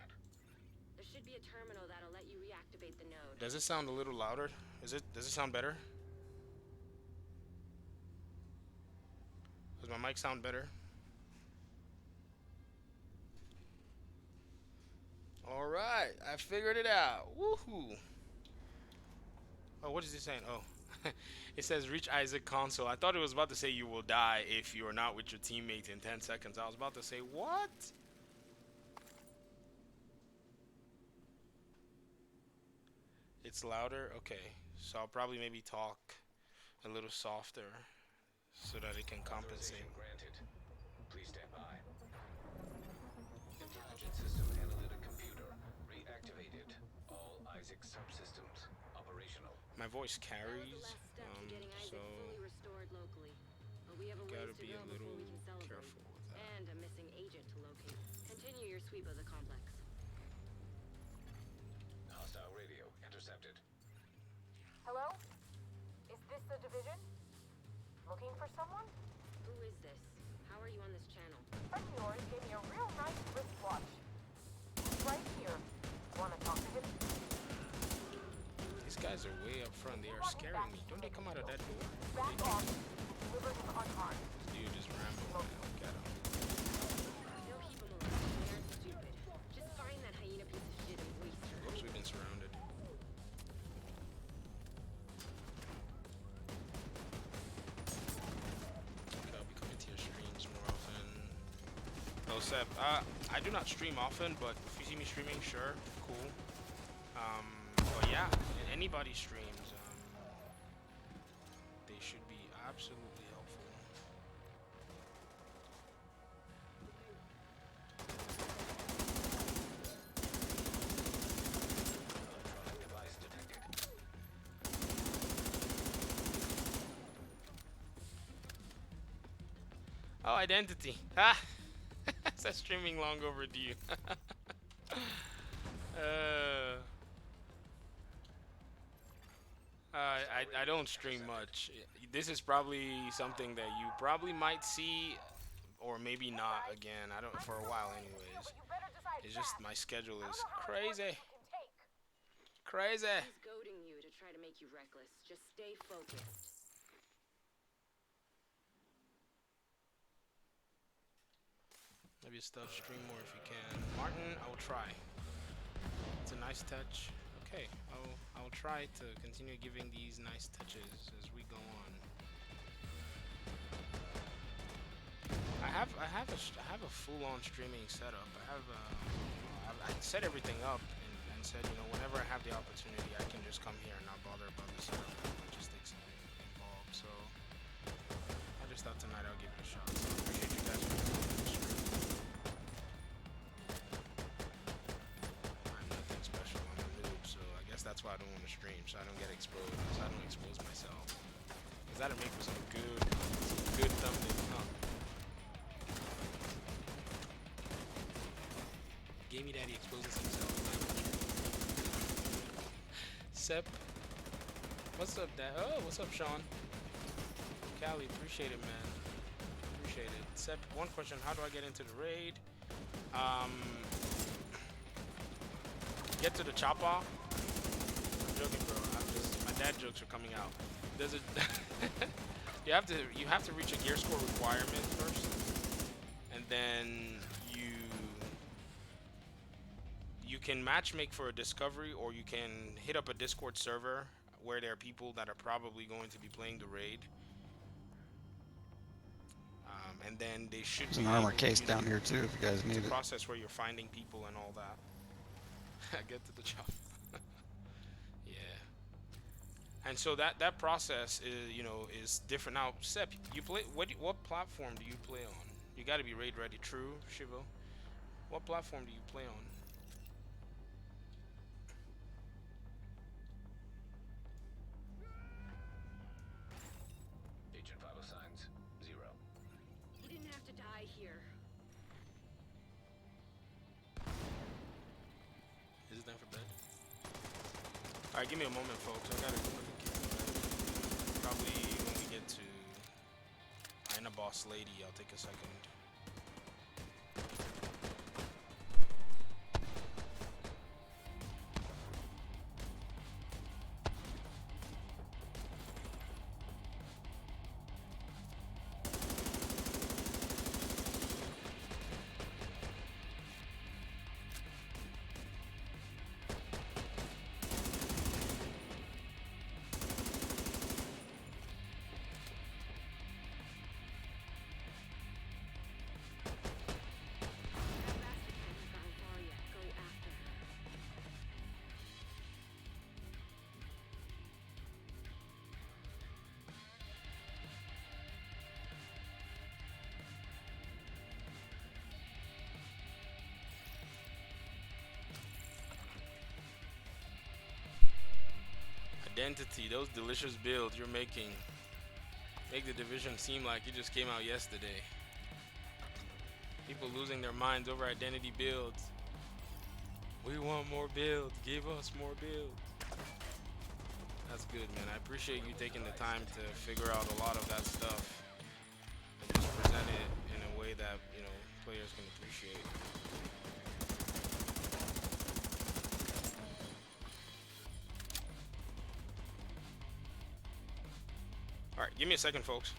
There should be a terminal that'll let you reactivate the node. Does it sound a little louder? Does it sound better? Does my mic sound better? Alright, I figured it out. Woohoo! Oh, what is he saying? Oh, it says reach Isaac console. I thought it was about to say you will die if you are not with your teammates in 10 seconds. I was about to say, what? It's louder? Okay. So I'll probably maybe talk a little softer so that it can compensate. Granted. Please stand by. Intelligent system analytic computer reactivated. All Isaac subsystems operational. My voice carries, so we have a gotta ways to be go a before little we can celebrate. careful with that. And a missing agent to locate. Continue your sweep of the complex. Hostile radio intercepted. Hello? Is this the division? Looking for someone? Who is this? How are you on this channel? Friend of yours gave me a real nice wristwatch. He's right here. Wanna talk to him? These guys are way up front. They are scaring me. Don't they come out of that door? Back off. Deliver him unharmed. This dude is rambling. Get him. Don't keep him alive. They aren't stupid. Just find that hyena piece of shit and waste her. Oops, we've been surrounded. Okay, I'll be coming to your streams more often. Oh, Seb, I do not stream often, but if you see me streaming, sure, cool. But yeah, anybody streams, they should be absolutely helpful. Device detected. Oh, identity. Ah! That's streaming long overdue. I don't stream much. This is probably something that you probably might see, or maybe not again. I don't, for a while anyways. It's just my schedule is crazy. Crazy. He's goading you to try to make you reckless. Just stay focused. Maybe stuff stream more if you can. Martin, I will try. It's a nice touch. Okay, I'll try to continue giving these nice touches as we go on. I have a full-on streaming setup. I set everything up and said, you know, whenever I have the opportunity, I can just come here and not bother about the setup and logistics involved. So I just thought tonight I'll give it a shot. So I appreciate you guys for coming to the stream. I'm nothing special. I'm a noob, so I guess that's why I don't want to stream, so I don't get exposed, so I don't expose myself. Cause that'll make for some good thumbnails, huh? Gamey Daddy exposes himself. Sep, what's up, Dad? Oh, what's up, Sean? Callie, appreciate it, man. Appreciate it. Sep, one question: how do I get into the raid? Get to the chop off. I'm joking, bro. My dad jokes are coming out. There's a you have to reach a gear score requirement first, and then you can matchmake for a discovery, or you can hit up a Discord server where there are people that are probably going to be playing the raid. And then they should There's be an armor able case to, down here too if you guys need it's a it. process where you're finding people and all that. Get to the chop. Yeah. And so that process is, you know, is different. Now, Sep, you play what platform do you play on? You got to be raid ready. True, Shivo. What platform do you play on? Agent vital signs 0. He didn't have to die here. Is it time for bed? Alright, give me a moment, folks. I gotta go put the kids to bed. Probably when we get to Ina Boss Lady, I'll take a second. identity, those delicious builds you're making, make the division seem like it just came out yesterday. People losing their minds over identity builds. We want more builds. Give us more builds. That's good, man. I appreciate you taking the time to figure out a lot of that stuff and just present it in a way that, players can appreciate. All right, give me a second, folks.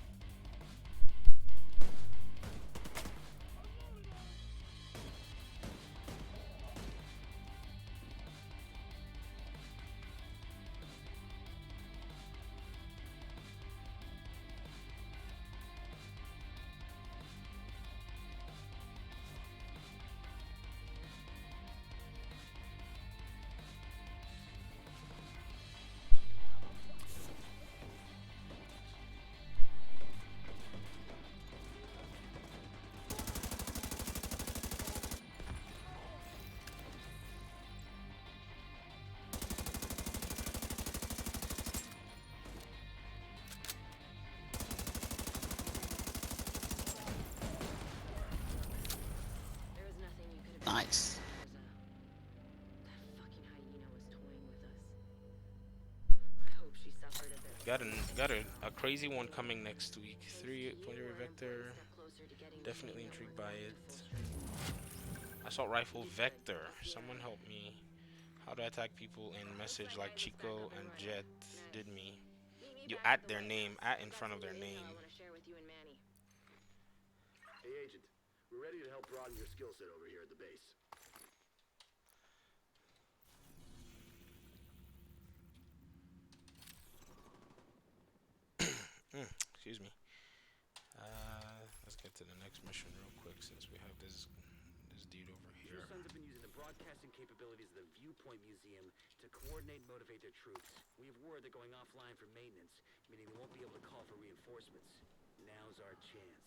Nice. Got a crazy one coming next week. 3 player vector. Definitely intrigued by it. Assault rifle vector. Someone help me. How do I attack people in message like Chico and Jet did me? You at their name, at in front of their name. Hey, Agent. We're ready to help broaden your skill set over here at the base. Excuse me. Let's get to the next mission real quick since we have this dude over here. Your sons have been using the broadcasting capabilities of the Viewpoint Museum to coordinate and motivate their troops. We have word they're going offline for maintenance, meaning they won't be able to call for reinforcements. Now's our chance.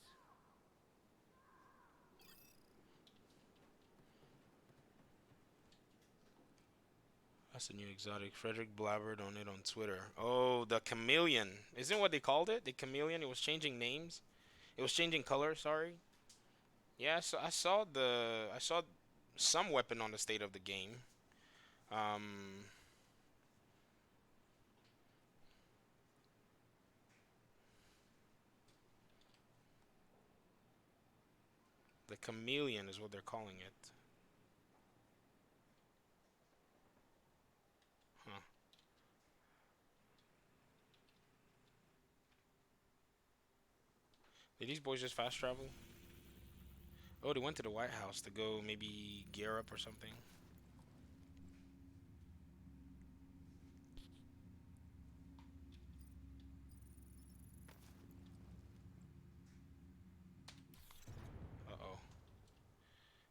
That's a new exotic. Frederick blabbered on it on Twitter. Oh, the chameleon. Isn't what they called it? The chameleon. It was changing names. It was changing color. Sorry. Yeah, so I saw some weapon on the state of the game. Um, the chameleon is what they're calling it. Huh. Did these boys just fast travel? Oh, they went to the White House to go maybe gear up or something. Uh-oh.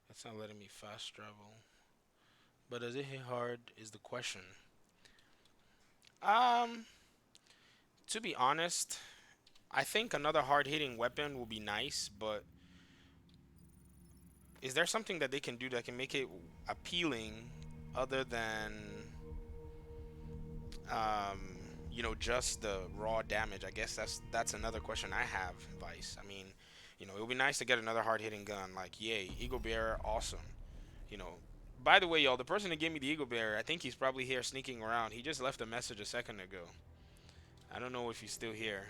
That's not letting me fast travel. But does it hit hard is the question. Um, to be honest, I think another hard-hitting weapon will be nice, but is there something that they can do that can make it appealing other than um, just the raw damage? I guess that's another question I have, Vice. I mean, it would be nice to get another hard-hitting gun. Like, yay, Eagle Bearer, awesome. You know. By the way, y'all, the person that gave me the Eagle Bearer, I think he's probably here sneaking around. He just left a message a second ago. I don't know if he's still here.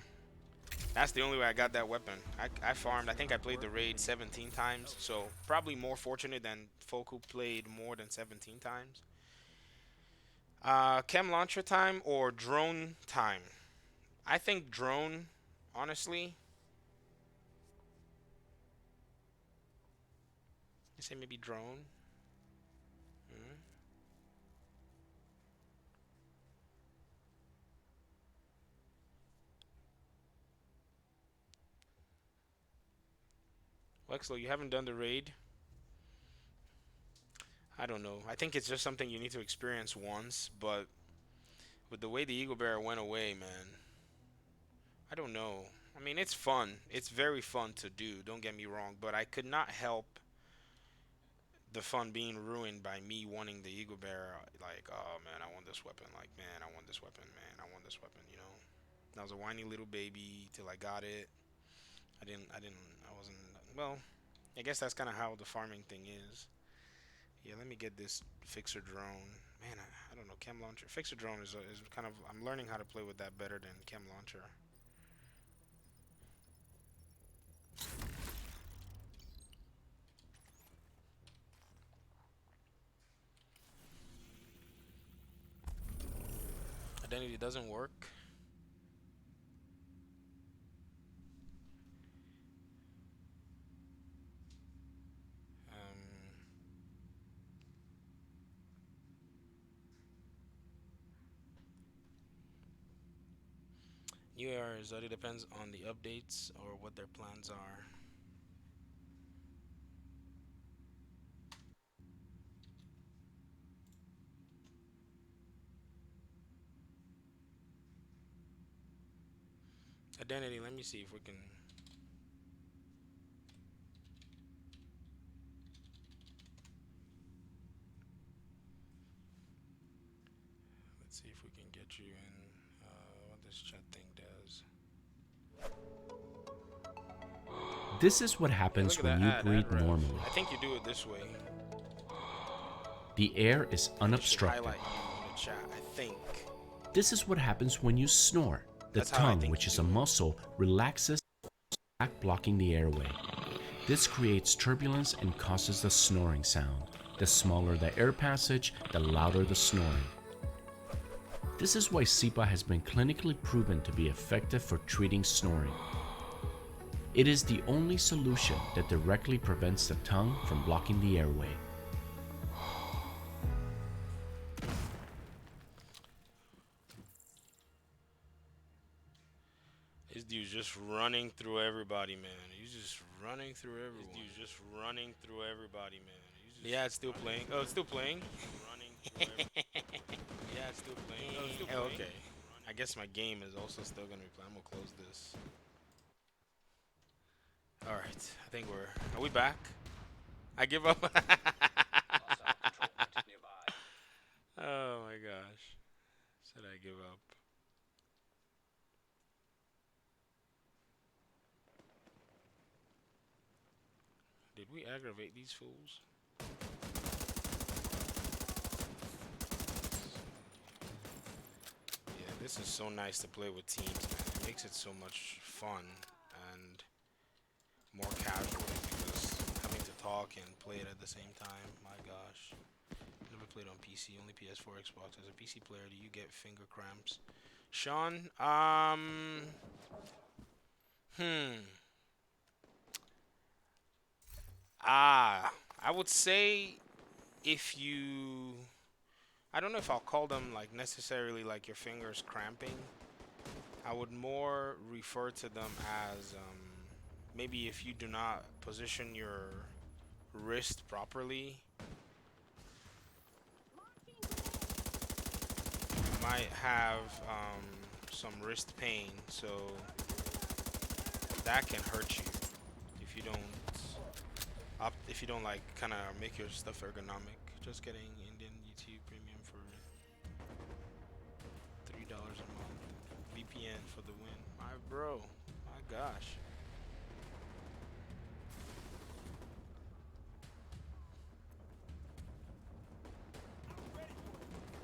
That's the only way I got that weapon. I farmed. I think I played the raid 17 times, so probably more fortunate than folk who played more than 17 times. Chem launcher time or drone time? I think drone, honestly. I say maybe drone. Hmm. Wexlo, you haven't done the raid? I don't know. I think it's just something you need to experience once, but with the way the Eagle Bearer went away, man, I don't know. I mean, it's fun. It's very fun to do, don't get me wrong, but I could not help the fun being ruined by me wanting the Eagle Bear. Like, oh man, I want this weapon. Like, man, I want this weapon. Man, I want this weapon. You know, I was a whiny little baby till I got it. I wasn't. Well, I guess that's kind of how the farming thing is. Yeah, let me get this fixer drone. Man, I don't know, chem launcher. Fixer drone is kind of. I'm learning how to play with that better than chem launcher. Identity doesn't work. Um, New errors. It depends on the updates or what their plans are. Identity. Let me see if we can. Let's see if we can get you in. What this chat thing does. This is what Yeah, look happens at when that you ad breathe rev. normally. I think you do it this way. The air is It should unobstructed. highlight you in the chat. I think. This is what happens when you snore. The That's how I tongue, think which you is do a it. muscle, relaxes, back blocking the airway. This creates turbulence and causes the snoring sound. The smaller the air passage, the louder the snoring. This is why SIPA has been clinically proven to be effective for treating snoring. It is the only solution that directly prevents the tongue from blocking the airway. This dude's just running through everybody, man. He's just running through everyone. This dude's just running through everybody, man. Yeah, it's still playing. Oh, it's still playing. Yeah, it's still playing. Oh, it's still playing. Okay. I guess my game is also still gonna be playing. I'm gonna close this. All right. I think we're. Are we back? I give up. Oh my gosh. Said I give up. Did we aggravate these fools? Yeah, this is so nice to play with teams, man. It makes it so much fun and more casual because having to talk and play it at the same time, my gosh. Never played on PC, only PS4, Xbox. As a PC player, do you get finger cramps? Sean, I would say if you, I don't know if I'll call them like necessarily like your fingers cramping. I would more refer to them as maybe if you do not position your wrist properly, you might have some wrist pain. So that can hurt you if you don't if you don't like kind of make your stuff ergonomic. Just getting Indian YouTube Premium for $3 a month. VPN for the win. My bro, my gosh.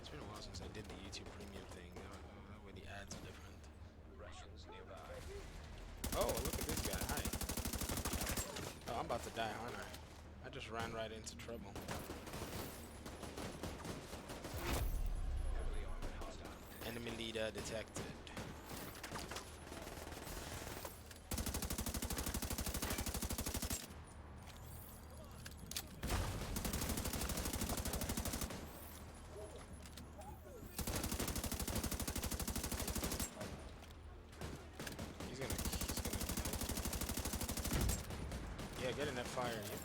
It's been a while since I did the YouTube Premium thing. That way the ads are different. Russians nearby. Oh, look at this guy. Hi. Oh, I'm about to die, aren't I? I just ran right into trouble. Enemy leader detected. Yeah, get in that fire, yeah.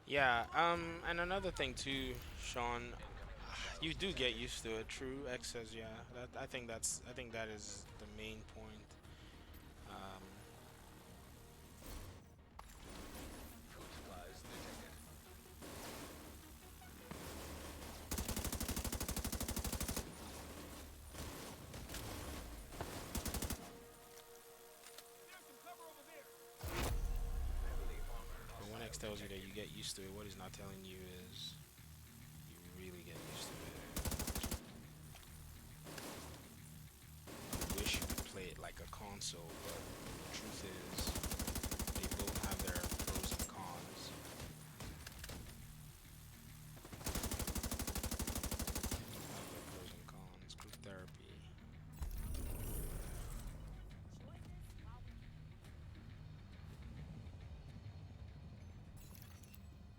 Yeah, and another thing too, Sean, You do get used to it. True. X says yeah. I think that is the main point. Um, Food supplies detected. Heavily armored but when X hostile tells you that you detected. get used to it, what he's not telling you is you really get used to it. You wish you could play it like a console, but the truth is they both have their pros and cons. Have their pros and cons. Group therapy.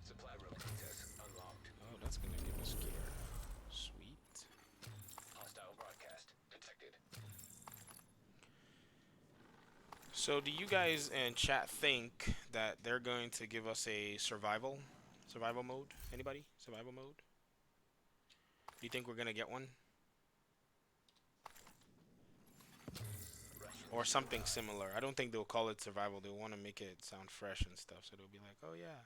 Supply room access unlocked. Oh, that's gonna give us gear. Sweet. Hostile broadcast detected. So, do you guys in chat think that they're going to give us a survival mode? Anybody? Survival mode? Do you think we're gonna get one? Or something similar. I don't think they'll call it survival. They'll want to make it sound fresh and stuff. So they'll be like, oh yeah.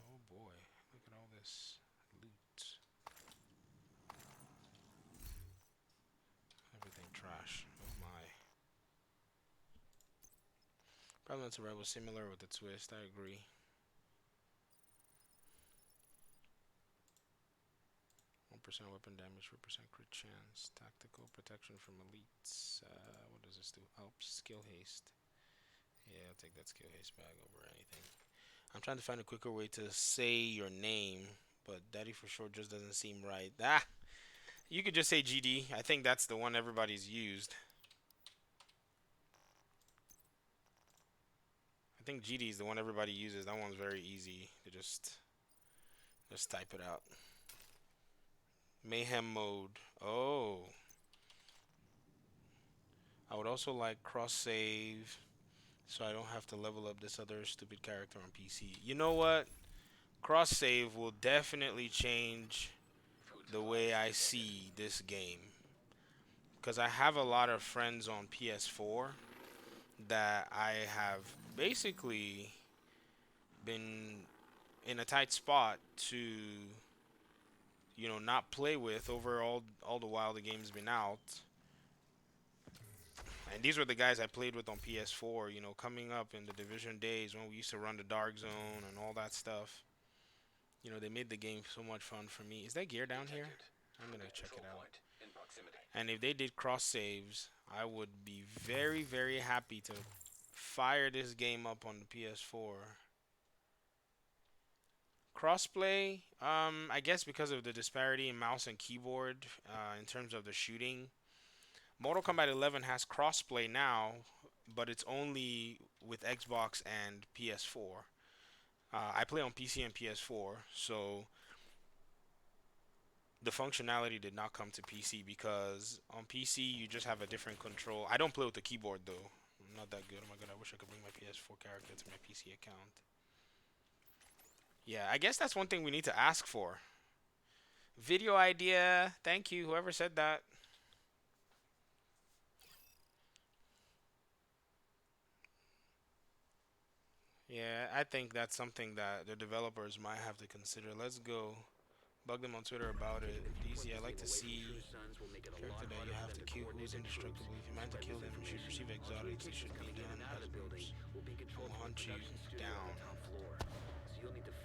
Oh boy. Look at all this loot. Everything trash. Oh my. Prevalent survival similar with a twist. I agree. 1% weapon damage, 3% crit chance, tactical protection from elites. What does this do? Helps skill haste. Yeah, I'll take that skill haste bag over anything. I'm trying to find a quicker way to say your name, but Daddy for short just doesn't seem right. Ah, you could just say GD. I think that's the one everybody's used. I think GD is the one everybody uses. That one's very easy to just type it out. Mayhem mode. Oh. I would also like cross save so I don't have to level up this other stupid character on PC. You know what? Cross save will definitely change the way I see this game. Because I have a lot of friends on PS4 that I have basically been in a tight spot to, not play with over all the while the game's been out. And these were the guys I played with on PS4, coming up in the Division days when we used to run the Dark Zone and all that stuff. They made the game so much fun for me. Is that gear down here? I'm going to check it out. And if they did cross saves, I would be very, very happy to fire this game up on the PS4. Crossplay, I guess because of the disparity in mouse and keyboard in terms of the shooting. Mortal Kombat 11 has crossplay now, but it's only with Xbox and PS4. I play on PC and PS4, so the functionality did not come to PC because on PC you just have a different control. I don't play with the keyboard though. I'm not that good. Oh my god, I wish I could bring my PS4 character to my PC account. Yeah, I guess that's one thing we need to ask for. Video idea. Thank you, whoever said that. Yeah, I think that's something that the developers might have to consider. Let's go. Bug them on Twitter about it. DZ, I like to see character that you have to kill who is indestructible. If you mind to kill them, you should receive exotics. It should be done as groups. Will hunt you down.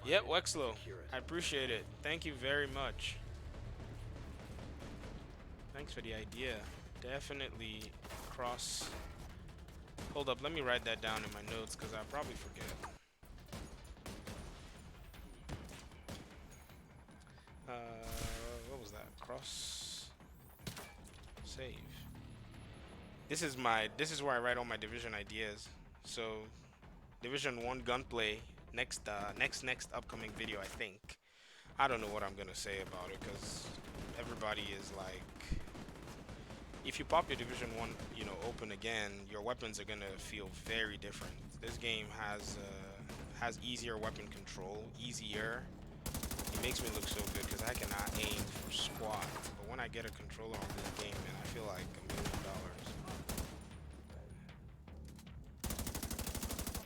Yep, Wexlow. I appreciate it. Thank you very much. Thanks for the idea. Definitely cross. Hold up, let me write that down in my notes because I'll probably forget. What was that? Cross save. This is where I write all my division ideas. So Division 1 gunplay next upcoming video, I think. I don't know what I'm gonna say about it because everybody is like, if you pop your Division 1, open again, your weapons are gonna feel very different. This game has easier weapon control, easier. It makes me look so good because I cannot aim for squat. But when I get a controller on this game, man, I feel like $1 million.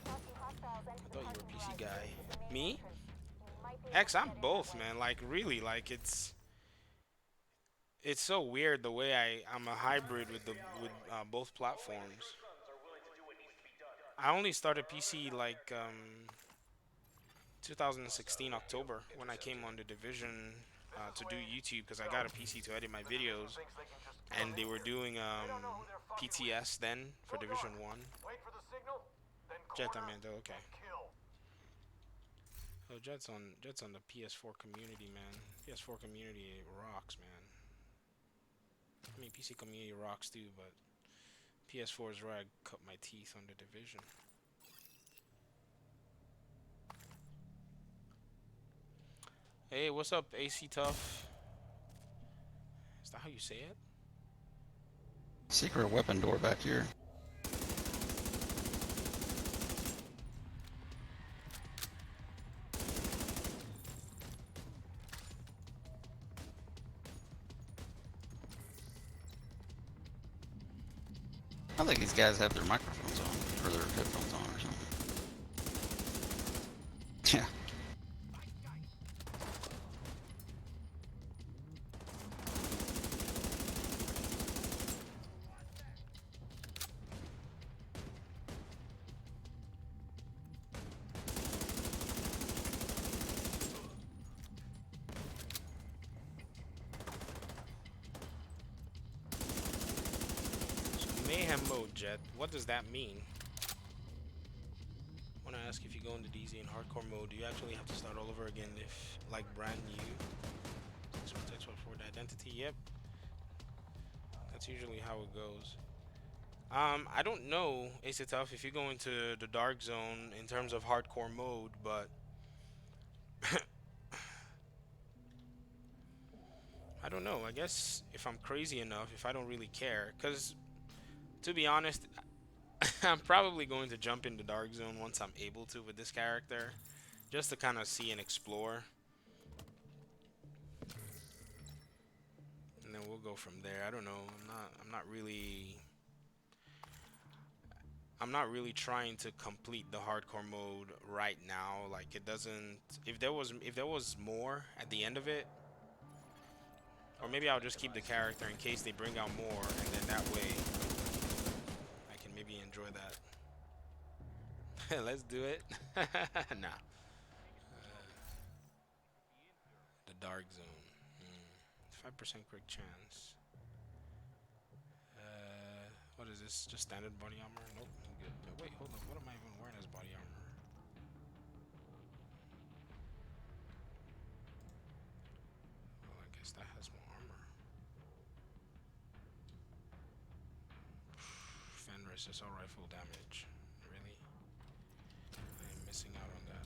I thought you were a PC guy. Me? X, I'm both, man. Like really, like it's so weird the way I'm a hybrid with both platforms. I only started PC like 2016 October when I came on the Division to do YouTube because I got a PC to edit my videos, and they were doing PTS then for Division One. Jet Amanda, okay. Oh, Jet's on the PS4 community, man. PS4 community rocks, man. I mean, PC community rocks too, but PS4 is where I cut my teeth on the Division. Hey, what's up, AC Tough? Is that how you say it? Secret weapon door back here. I think these guys have their microphones on, or their headphones on or something. Yeah. Mayhem mode, Jet. What does that mean? I want to ask if you go into DZ in hardcore mode, do you actually have to start all over again if, like, brand new? Text for the identity, yep. That's usually how it goes. I don't know, Ace Tough, if you go into the dark zone in terms of hardcore mode, but I don't know. I guess if I'm crazy enough, if I don't really care, because to be honest, I'm probably going to jump into dark zone once I'm able to with this character, just to kind of see and explore, and then we'll go from there. I don't know. I'm not really trying to complete the hardcore mode right now. Like, it doesn't, if there was more at the end of it, or maybe I'll just keep the character in case they bring out more, and then that way I can maybe enjoy that. Let's do it. Nah. The dark zone. 5% quick chance. What is this? Just standard body armor? Nope. I'm good. Wait, hold up. What am I even wearing as body armor? Well, I guess that has more armor. Fenris assault rifle damage. Really? I am missing out on that.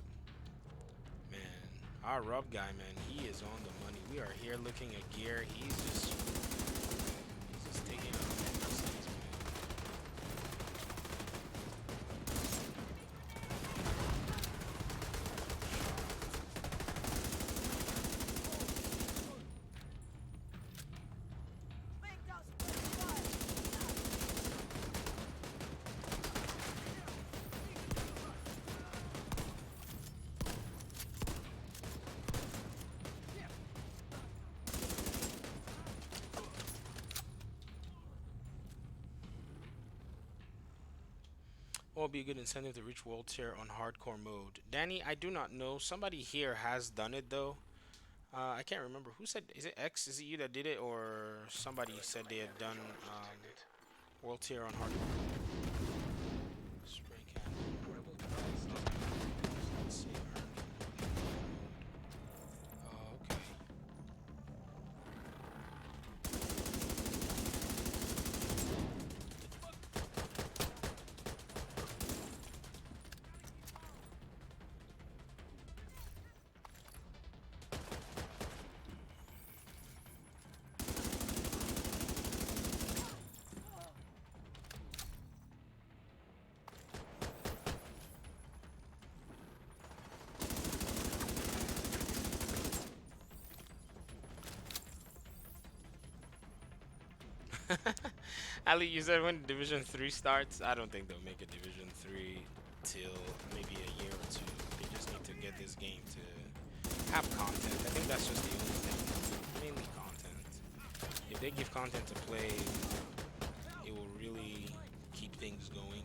Man, our rub guy, man, he is on the money. We are here looking at gear. He's just taking out NPCs, man. What would be a good incentive to reach world tier on hardcore mode? Danny, I do not know. Somebody here has done it though. I can't remember who said. Is it X? Is it you that did it, or somebody said they had done world tier on hardcore? Spray can. Let's see. Oh, okay. Ali, you said when Division 3 starts. I don't think they'll make a Division 3 till maybe a year or two. They just need to get this game to have content. I think that's just the only thing. Mainly content. If they give content to play, it will really keep things going.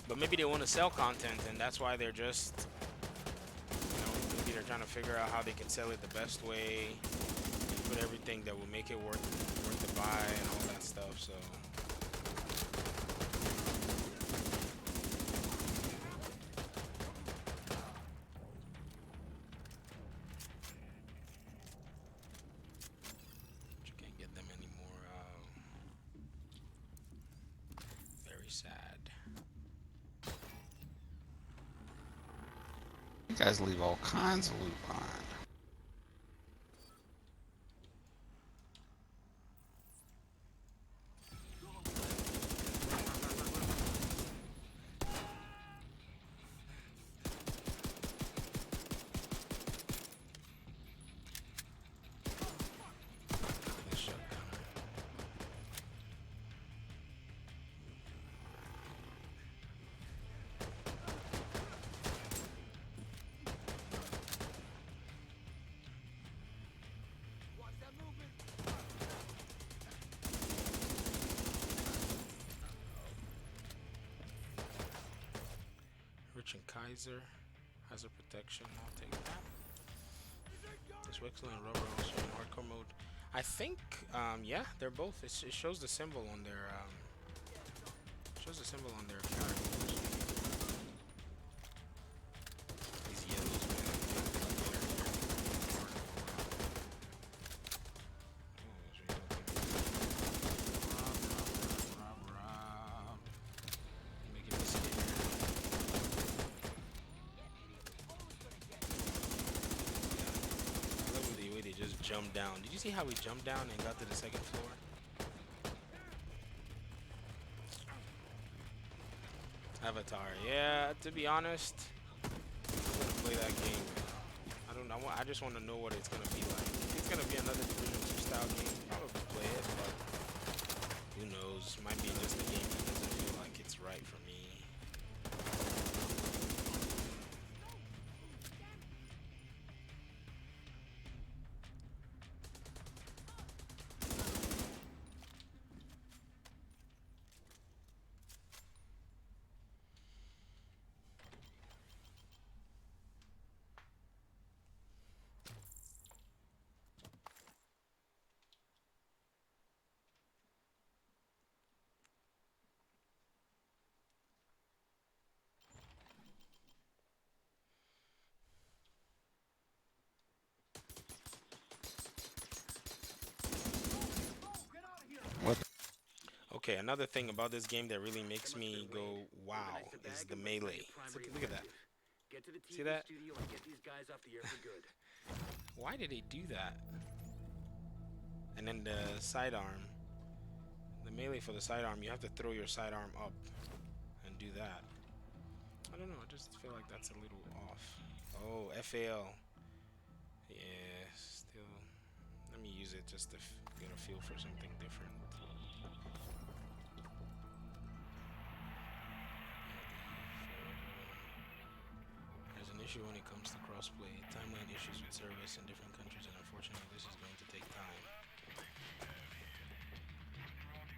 But maybe they want to sell content, and that's why they're just, maybe they're trying to figure out how they can sell it the best way, and put everything that will make it worth the buy and all that stuff. So. You can't get them anymore. Very sad. You guys leave all kinds of loot behind. Rich and Kaiser has a protection. I'll take that. This Wexel and Rubber also in hardcore mode. I think, yeah, they're both. It shows the symbol on their characters. These yellows, man. Making me scared. I love the way they just jumped down. Did you see how we jumped down and got to the second floor? Avatar. Yeah, to be honest, I'm gonna play that game. I just want to know what it's gonna be like. If it's gonna be another Division 2 style game, I'll probably play it, but who knows? Might be just a game that doesn't feel like it's right for me. What? Okay, another thing about this game that really makes me go, wow, is the melee. Look at that. Get to the See TV that? studio and get these guys off the air for good. Why did they do that? And then the sidearm. The melee for the sidearm, you have to throw your sidearm up and do that. I don't know, I just feel like that's a little off. Oh, FAL. Yeah, still. Let me use it just to get a feel for something different. There's an issue when it comes to crossplay. Timeline issues with service in different countries, and unfortunately this is going to take time.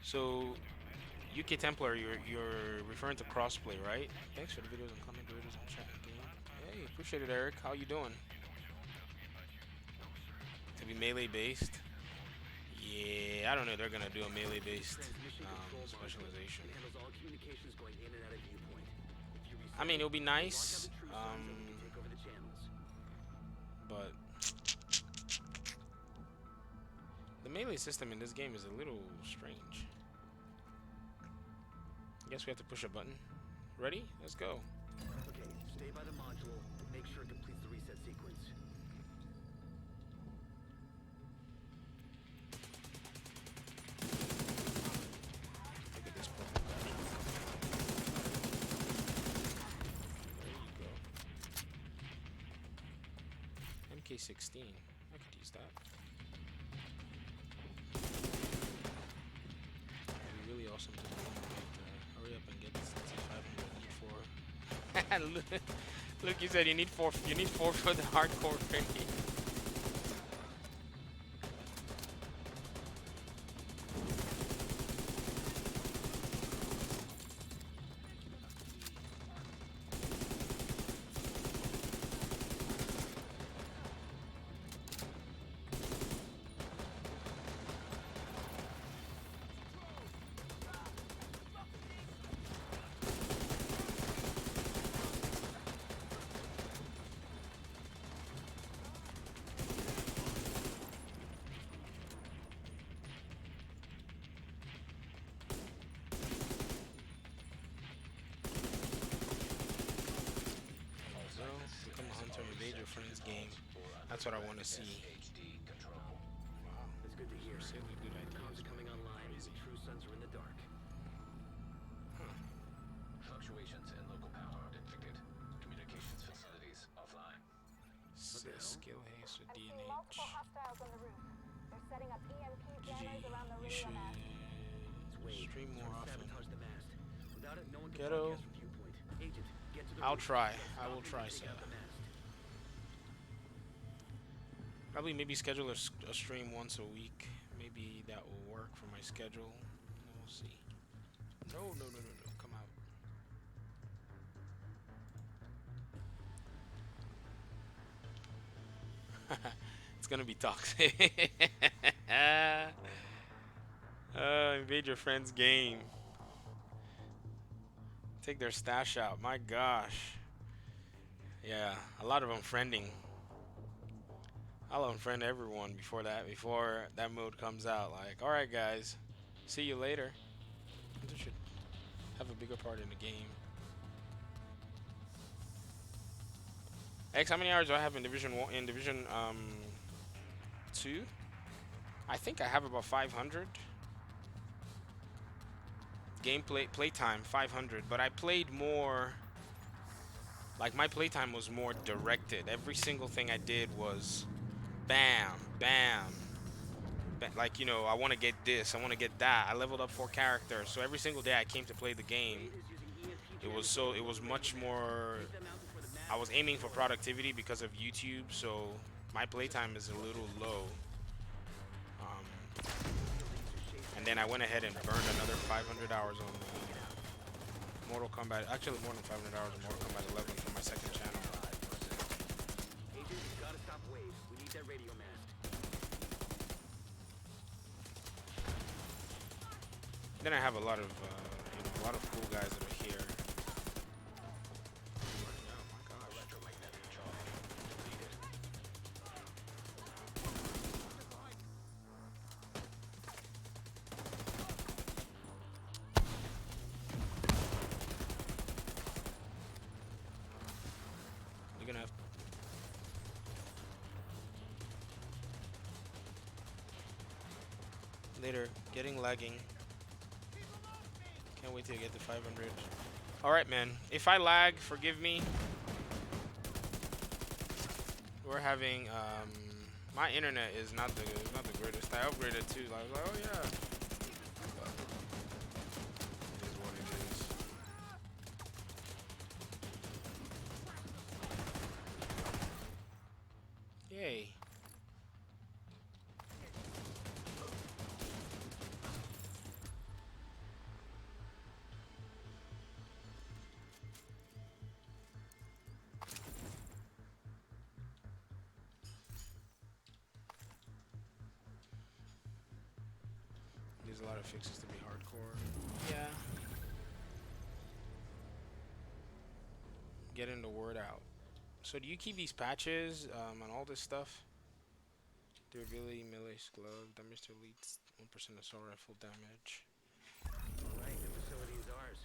So, UK Templar, you're referring to crossplay, right? Thanks for the videos and comment videos and chat game. Hey, appreciate it, Eric. How you doing? To be melee based? Yeah, I don't know. They're gonna do a melee based specialization. Handles all communications going in and out of viewpoint. If you I mean, it'll be nice. take over the channels. But the melee system in this game is a little strange. I guess we have to push a button. Ready? Let's go. Okay, stay by the module. Make sure it completes the reset sequence. Look at this purple badge. There you go. MK16. I could use that. awesome to do. Like, hurry up and get this 500. Need 4. Look, you said you need 4. You need 4 for the hardcore raid. Become a hunter and invade your friend's game. That's what I want to see. Wow. It's good to hear. Seriously good Comms ideas. are coming online. Crazy. True Sons are in the dark. Fluctuations in local power detected. Communications facilities offline. Skill haste with I'm seeing DNH. multiple hostiles on the roof. They're setting up EMP jammers around the You radio should mast. stream more often. Sabotage the mast. Without it, no one can Ghetto. broadcast from viewpoint. Agent, get to the I'll roof. try. Stop I will and try, take sir. out the mast. Probably maybe schedule a stream once a week. Maybe that will work for my schedule. We'll see. No. Come out. It's gonna be toxic. Invade your friend's game. Take their stash out. My gosh. Yeah, a lot of unfriending. I'll unfriend everyone before that mode comes out. Like, all right, guys, see you later. I should have a bigger part in the game. X, how many hours do I have in Division 1? In Division 2? I think I have about 500. Gameplay playtime 500, but I played more. Like, my playtime was more directed. Every single thing I did was bam, bam. Like, you know, I want to get this, I want to get that. I leveled up 4 characters, so every single day I came to play the game, it was much more. I was aiming for productivity because of YouTube, so my playtime is a little low. And then I went ahead and burned another 500 hours on Mortal Kombat. Actually, more than 500 hours on Mortal Kombat 11 for my second channel. Agent, you gotta stop waves. We need that radio mast. Then I have a lot of, a lot of cool guys that are here. Oh my gosh. Electromagnetic charge depleted. You're gonna have. Later, getting lagging. Can't wait till I get to 500. Alright, man. If I lag, forgive me. We're having, my internet is not the greatest. I upgraded too. I was like, oh yeah. But it is what it is. Yay. There's a lot of fixes to be hardcore. Yeah. Getting the word out. So do you keep these patches and all this stuff? Durability, melee, glove, damage to elites, 1% assault rifle damage. Alright, the facility is ours.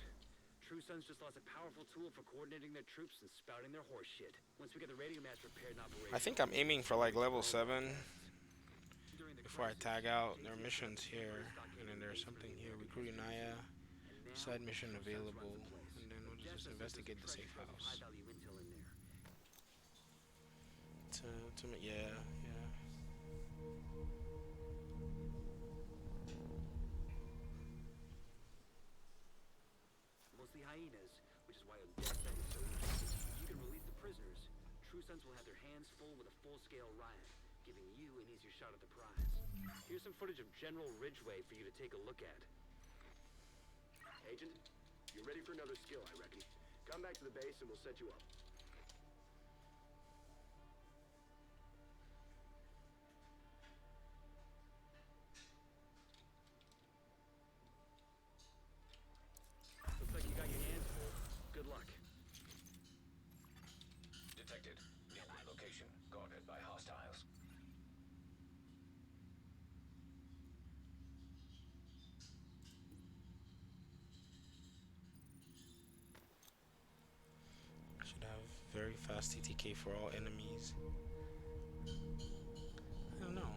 True Sons just lost a powerful tool for coordinating their troops and spouting their horse shit. Once we get the radio mast repaired and operational, I think I'm aiming for like level 7 before I tag out. There are missions here, and then there's something here. Recruiting Naya, side mission available, and then we'll just investigate the safe house. high-value intel in there. Yeah. hyenas, which is why Odessa is so interested. You can release the prisoners. True Sons will have their hands full with a full-scale riot, giving you an easier shot at the prize. Here's some footage of General Ridgeway for you to take a look at. Agent, you're ready for another skill, I reckon. Come back to the base and we'll set you up. Looks like you got your hands full. Good luck. Detected. Nearby location. Guarded by hostiles. Should have very fast TTK for all enemies. I don't know.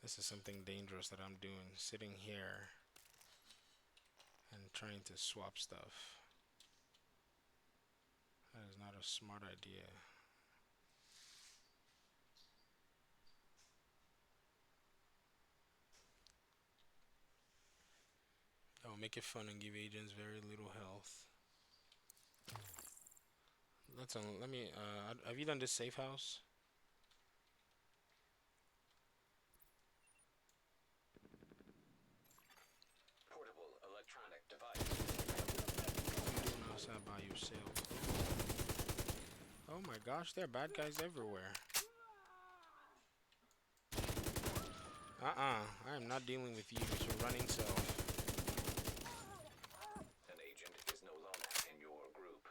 This is something dangerous that I'm doing. Sitting here and trying to swap stuff. That is not a smart idea. I'll make it fun and give agents very little health. Let me. Have you done this safe house? Portable electronic device. You're doing outside by yourself. Oh my gosh, there are bad guys everywhere. I am not dealing with you with your running self. An agent is no longer in your group.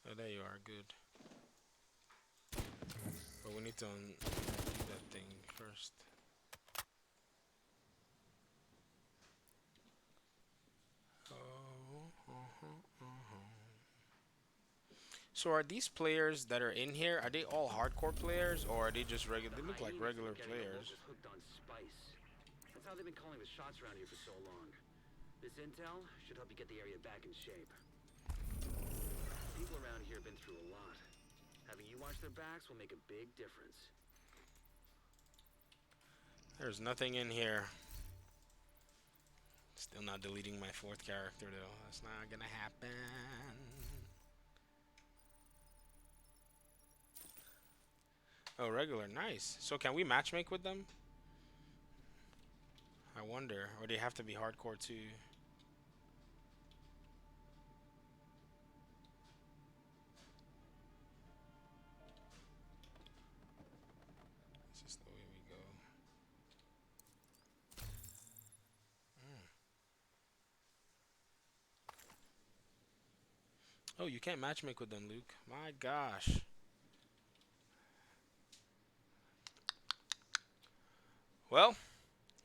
Oh, there you are. Good. But we need to do that thing first. So are these players that are in here, are they all hardcore players or are they just regular? They look like regular players. Hooked on spice. That's how they've been calling the shots around here for so long. This intel should help you get the area back in shape. People around here have been through a lot. Having you watch their backs will make a big difference. There's nothing in here. Still not deleting my fourth character though. That's not gonna happen. Oh, regular, nice. So can we matchmake with them? I wonder, or they have to be hardcore too. This is the way we go. Oh, you can't matchmake with them, Luke. My gosh. Well,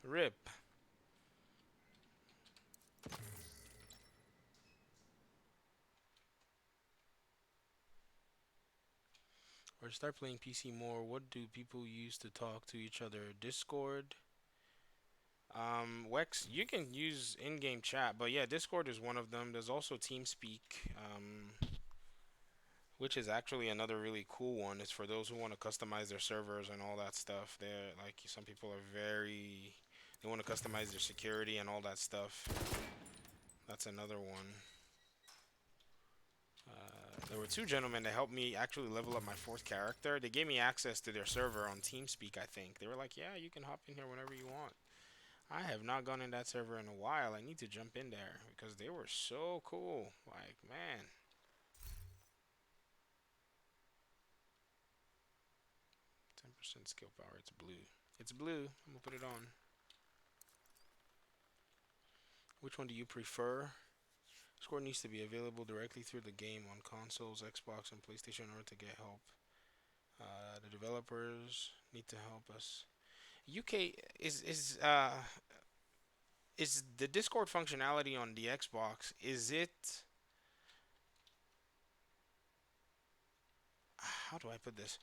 rip. Or start playing PC more. What do people use to talk to each other? Discord. Wex, you can use in-game chat, but yeah, Discord is one of them. There's also TeamSpeak, which is actually another really cool one. It's for those who want to customize their servers and all that stuff. They're like some people are they want to customize their security and all that stuff. That's another one. There were two gentlemen that helped me actually level up my fourth character. They gave me access to their server on TeamSpeak, I think. They were like, yeah, you can hop in here whenever you want. I have not gone in that server in a while. I need to jump in there because they were so cool. Like, man. %, skill power. It's blue. It's blue. I'm gonna put it on. Which one do you prefer? Score needs to be available directly through the game on consoles, Xbox, and PlayStation in order to get help. The developers need to help us. UK is the Discord functionality on the Xbox? Is it? How do I put this?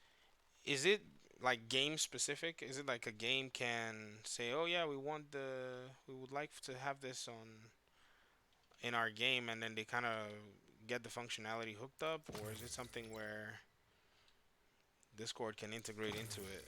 Is it like game specific? Is it like a game can say, "Oh yeah, we would like to have this on in our game," and then they kind of get the functionality hooked up, or is it something where Discord can integrate into it?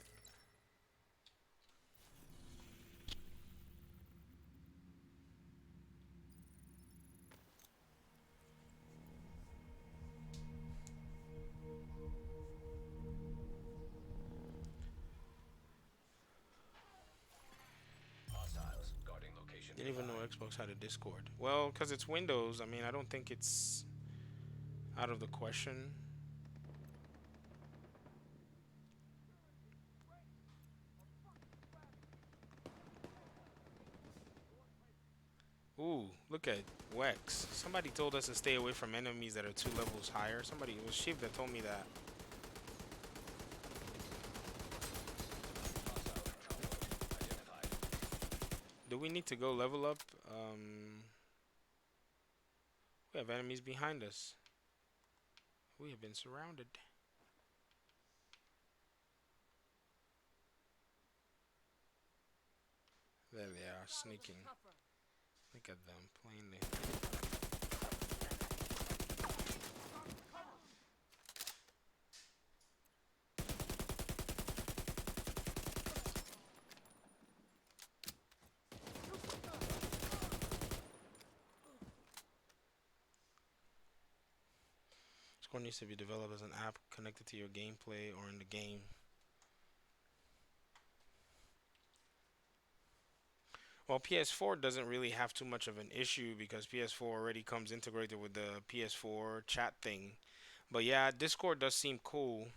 Hostiles guarding location. Didn't even know Xbox had a Discord. Well, because it's Windows, I mean, I don't think it's out of the question. Ooh, look at Wex. Somebody told us to stay away from enemies that are 2 levels higher. Somebody, it was Shiv that told me that. Do we need to go level up? We have enemies behind us. We have been surrounded. There they are, sneaking. Look at them, plainly. Score needs to be developed as an app connected to your gameplay or in the game. Well, PS4 doesn't really have too much of an issue because PS4 already comes integrated with the PS4 chat thing. But yeah, Discord does seem cool.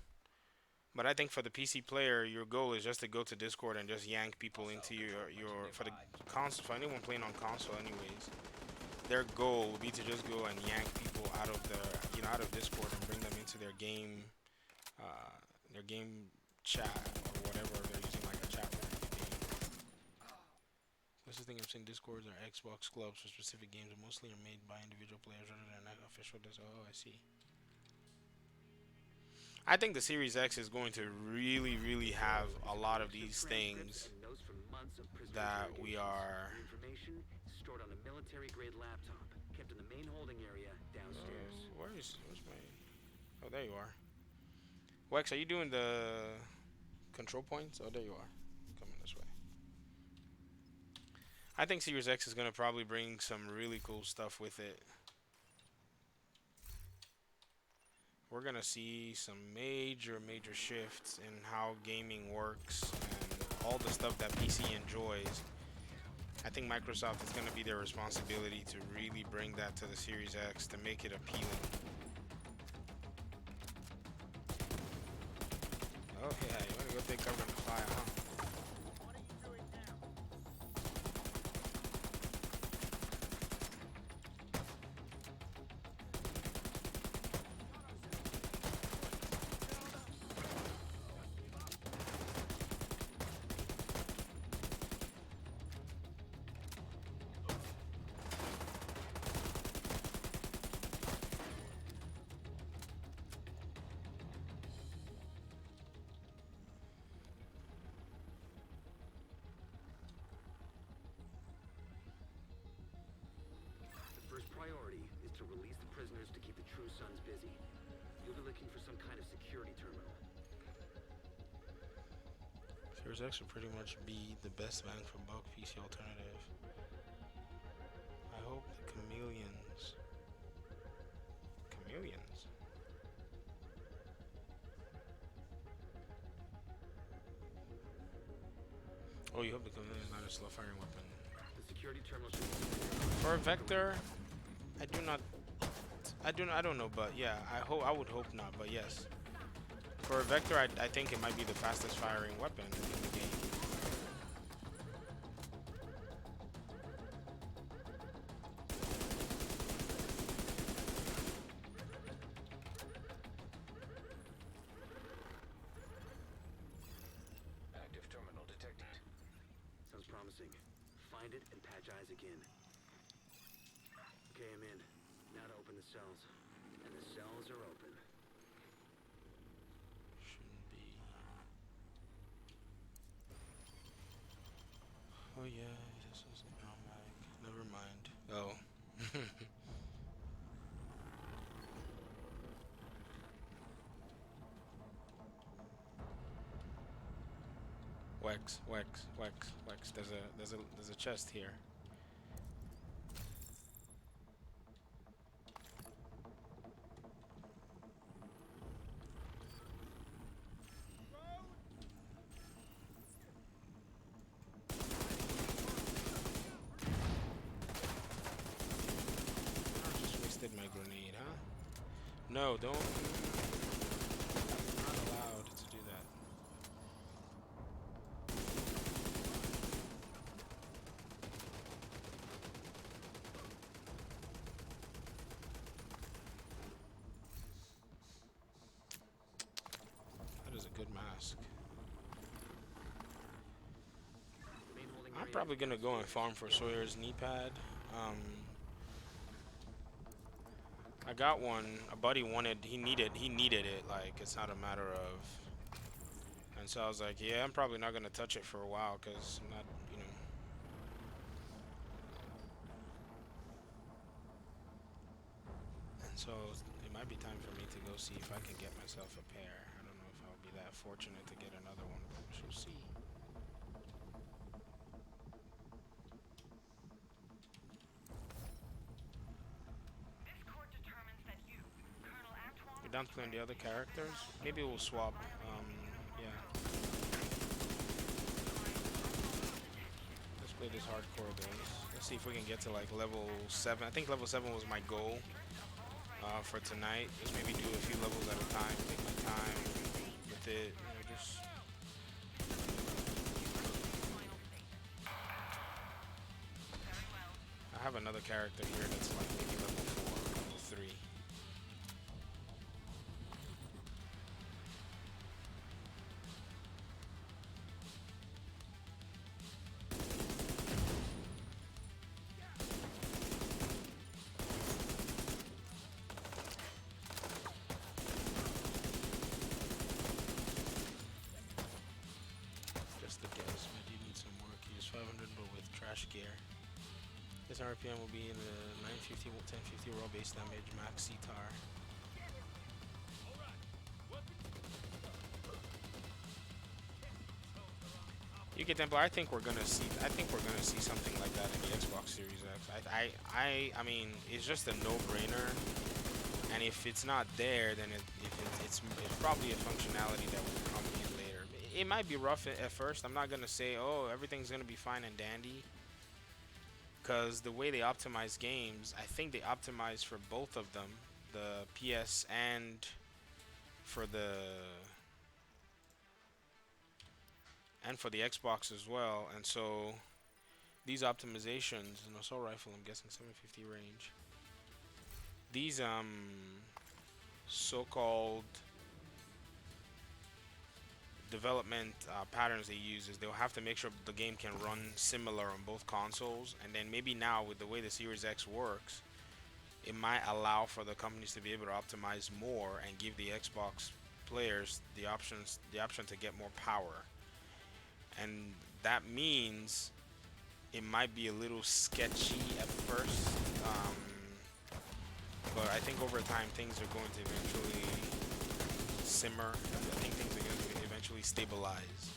But I think for the PC player, your goal is just to go to Discord and just yank people into your for the console. For anyone playing on console, anyways, their goal would be to just go and yank people out of the out of Discord and bring them into their game chat or whatever they're using, like a chat room in the game. That's the thing, I'm saying Discords are Xbox clubs for specific games, but mostly are made by individual players rather than official. Oh, I see. I think the Series X is going to really, really have a lot of these things that we are. The information is stored on a military-grade laptop, kept in the main holding area downstairs. Where's my? Oh, there you are. Wex, are you doing the control points? Oh, there you are. Coming this way. I think Series X is gonna probably bring some really cool stuff with it. We're gonna see some major shifts in how gaming works and all the stuff that PC enjoys. I think Microsoft is gonna be their responsibility to really bring that to the Series X to make it appealing. Oh yeah, you wanna go take cover in the fire, huh? Priority is to release the prisoners to keep the True Sons busy. You'll be looking for some kind of security terminal. Series X would pretty much be the best bang for buck PC alternative. I hope the chameleons. Chameleons? Oh, you hope the chameleon is not a slow firing weapon. The security terminal should For a vector, I don't know, but yeah, I would hope not, but yes. For a vector, I think it might be the fastest firing weapon in the game. Active terminal detected. Sounds promising. Find it and patch eyes again. Okay, I'm in. Now to open the cells. And the cells are open. Shouldn't be. Oh yeah, this is automatic. Never mind. Oh. Wex, Wex, Wex, Wex. There's a chest here. I just wasted my grenade, huh? No, don't. Not allowed to do that. That is a good mask. I'm probably gonna go and farm for Sawyer's knee pad. I got one. A buddy wanted. He needed it. Like it's not a matter of. And so I was like, yeah, I'm probably not gonna touch it for a while because I'm not, you know. And so it might be time for me to go see if I can get myself a pair. I don't know if I'll be that fortunate to get another one, but we shall see. We're down to playing the other characters. Maybe we'll swap. Yeah. Let's play this hardcore base. Let's see if we can get to like level 7. I think level 7 was my goal for tonight. Just maybe do a few levels at a time. Take my time with it. You know, just. I have another character here that's like maybe level 4, level 3. Just a guess. I do need some work. Use 500 but with trash gear. This RPM will be in the 950, 1050 raw base damage, max CTAR. UK Temple, I think we're gonna see. I think we're gonna see something like that in the Xbox Series X. I mean, it's just a no-brainer. And if it's not there, then it's probably a functionality that will come in later. It might be rough at first. I'm not gonna say, oh, everything's gonna be fine and dandy. Because the way they optimize games, I think they optimize for both of them, the PS and for the Xbox as well. And so these optimizations, an assault rifle, I'm guessing 750 range. These so-called development patterns they use is they'll have to make sure the game can run similar on both consoles, and then maybe now with the way the Series X works, it might allow for the companies to be able to optimize more and give the Xbox players the option to get more power. And that means it might be a little sketchy at first, but I think over time things are going to eventually simmer. I think things are going to eventually stabilize.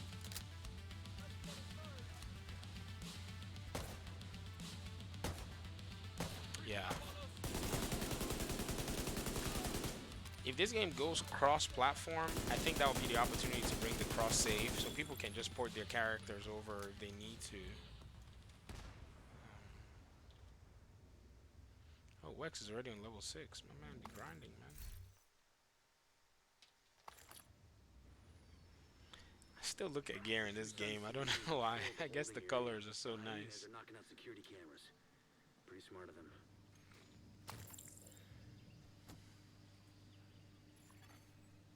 Yeah. If this game goes cross-platform, I think that will be the opportunity to bring the cross-save, so people can just port their characters over if they need to. Oh, Wex is already on level 6. My man be grinding, man. I still look at gear in this game. I don't know why. I guess the colors are so nice. They're knocking out security cameras. Pretty smart of them.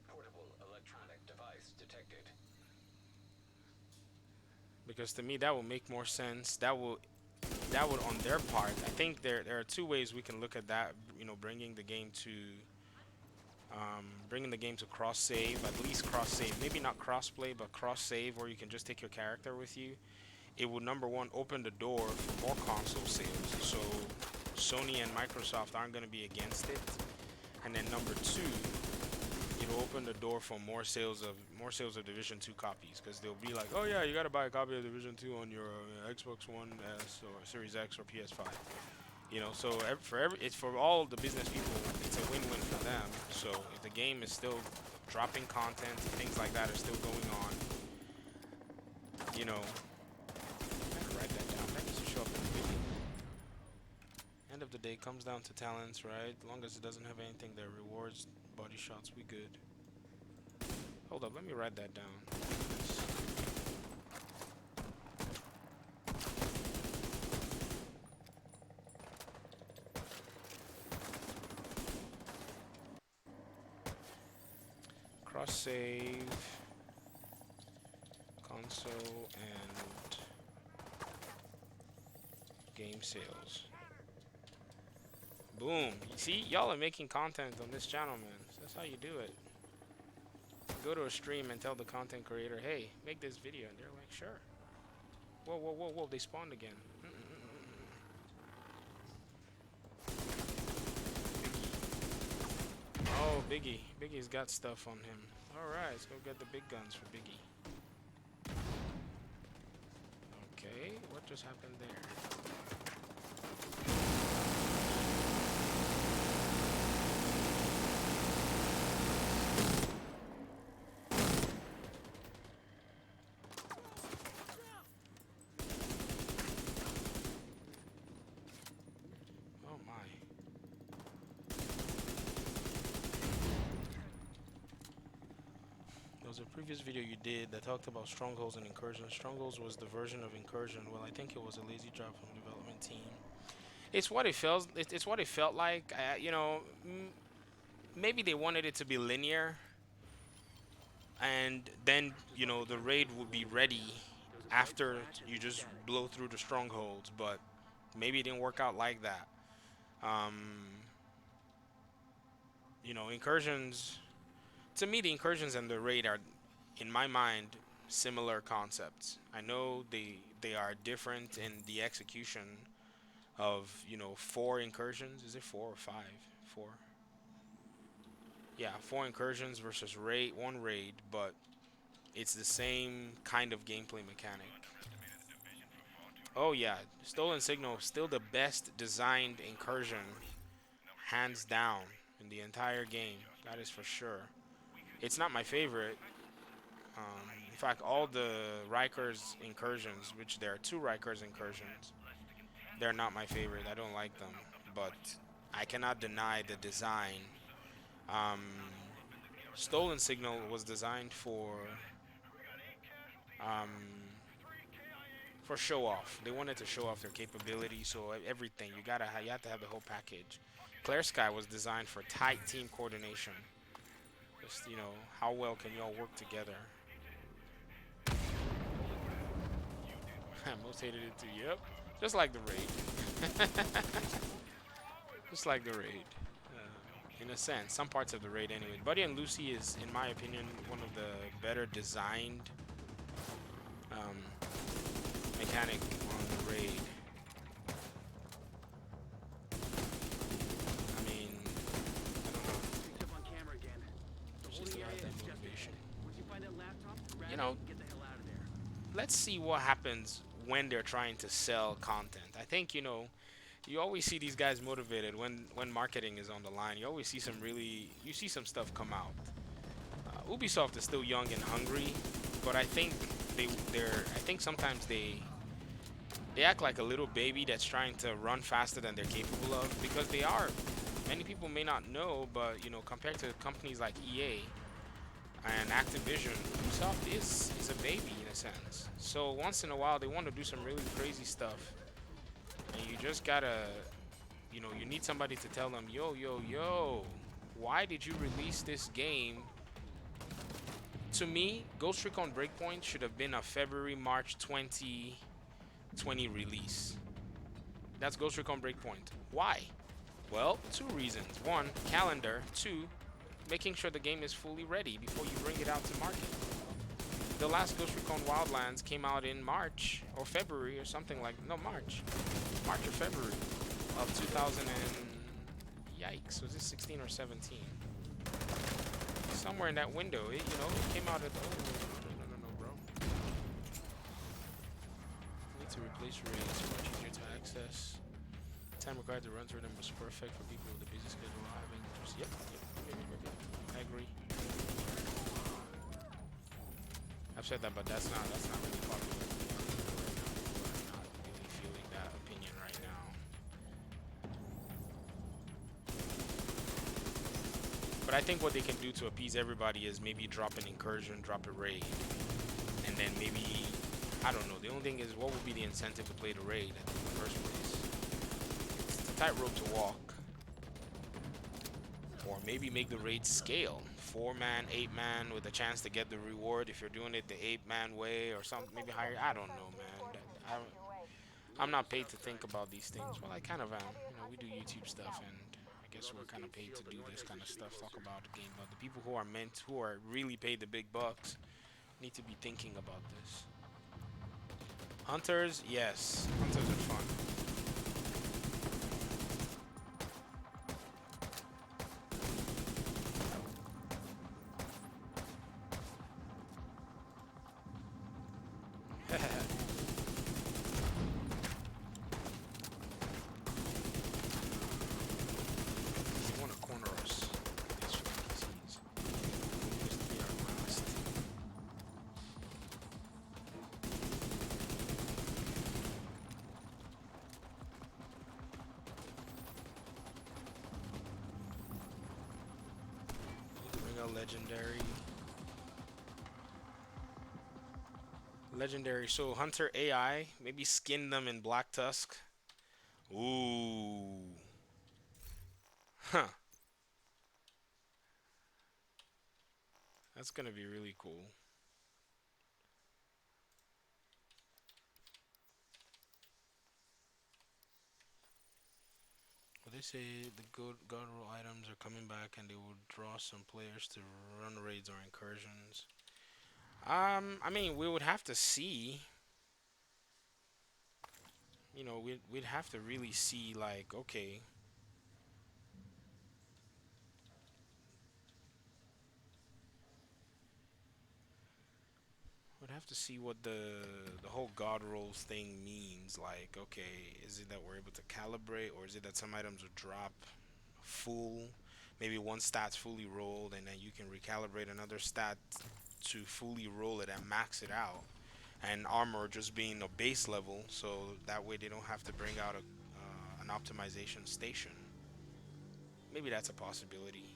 Portable electronic device detected. Because to me that will make more sense. That would on their part. I think there are two ways we can look at that. You know, bringing the game to cross save, at least cross save. Maybe not cross play, but cross save, where you can just take your character with you. It would, number one, open the door for more console sales. So Sony and Microsoft aren't going to be against it. And then number two, it'll open the door for more sales of Division 2 copies, because they'll be like, oh yeah, you gotta buy a copy of Division 2 on your Xbox One S or Series X or PS5. You know, so it's for all the business people. It's a win-win for them. So if the game is still dropping content, things like that are still going on. You know, I gotta write that down. That needs to show up in the video. End of the day comes down to talents, right? As long as it doesn't have anything that rewards body shots, we good. Hold up, let me write that down. Cross save, console, and game sales. Boom. You see, y'all are making content on this channel, man. So that's how you do it. Go to a stream and tell the content creator, hey, make this video. And they're like, sure. Whoa, whoa, whoa, whoa. They spawned again. Oh, Biggie. Biggie's got stuff on him. Alright, let's go get the big guns for Biggie. Okay, what just happened there? A previous video you did that talked about strongholds and incursions. Strongholds was the version of incursion. Well, I think it was a lazy job from the development team. It's what it felt. It's what it felt like. You know, maybe they wanted it to be linear, and then you know the raid would be ready after you just blow through the strongholds. But maybe it didn't work out like that. You know, incursions. To me, the incursions and the raid are, in my mind, similar concepts. I know they are different in the execution of, you know, 4 incursions. Is it 4 or 5? 4. Yeah, 4 incursions versus 1 raid, but it's the same kind of gameplay mechanic. Oh yeah, Stolen Signal, still the best designed incursion, hands down, in the entire game. That is for sure. It's not my favorite. In fact, all the Rikers incursions, which there are 2 Rikers incursions, they're not my favorite. I don't like them, but I cannot deny the design. Stolen Signal was designed for show off. They wanted to show off their capability, so everything you have to have the whole package. Clear Sky was designed for tight team coordination. Just, you know, how well can y'all work together? Most hated it too. Yep, just like the raid. Just like the raid. In a sense, some parts of the raid anyway. Buddy and Lucy is, in my opinion, one of the better designed mechanic on the raid. I mean, I don't know. It's just about that motivation. You know, let's see what happens when they're trying to sell content. I think, you know, you always see these guys motivated when marketing is on the line. You always see you see some stuff come out. Ubisoft is still young and hungry, but I think I think sometimes they act like a little baby that's trying to run faster than they're capable of, because they are. Many people may not know, but you know, compared to companies like EA and Activision, Ubisoft is a baby in a sense. So once in a while they want to do some really crazy stuff, and you just gotta, you know, you need somebody to tell them, yo, why did you release this game? To me, Ghost Recon Breakpoint should have been a February-March 2020 release. That's Ghost Recon Breakpoint. Why? Well, 2 reasons. 1, calendar. 2, making sure the game is fully ready before you bring it out to market. The last Ghost Recon Wildlands came out in March or February or something like, no, March or February of 2000 and, yikes, was it 16 or 17? somewhere in that window. It, you know, it came out of the. Oh, no, bro. Need to replace raids. Much easier to access. Time required to run through them was perfect for people with a busy schedule having just. Yep. I agree. I've said that, but that's not really popular. I'm not really feeling that opinion right now. But I think what they can do to appease everybody is maybe drop an incursion, drop a raid, and then maybe, I don't know. The only thing is, what would be the incentive to play the raid in the first place? It's a tightrope to walk. Or maybe make the raid scale. 4-man, 8-man with a chance to get the reward if you're doing it the 8-man way or something, maybe higher. I don't know, man. I'm not paid to think about these things. Well, I kind of am. You know, we do YouTube stuff, and I guess we're kind of paid to do this kind of stuff, talk about the game. But the people who are really paid the big bucks, need to be thinking about this. Hunters, yes. Hunters are fun. Legendary. So Hunter AI, maybe skin them in Black Tusk. Ooh. Huh. That's gonna be really cool. Well, they say the god roll items are coming back and they will draw some players to run raids or incursions. I mean, we would have to see. You know, we'd have to really see, like, okay, we'd have to see what the whole god rolls thing means. Like, okay, is it that we're able to calibrate, or is it that some items will drop full, maybe one stat's fully rolled, and then you can recalibrate another stat to fully roll it and max it out, and armor just being a base level, so that way they don't have to bring out an optimization station. Maybe that's a possibility.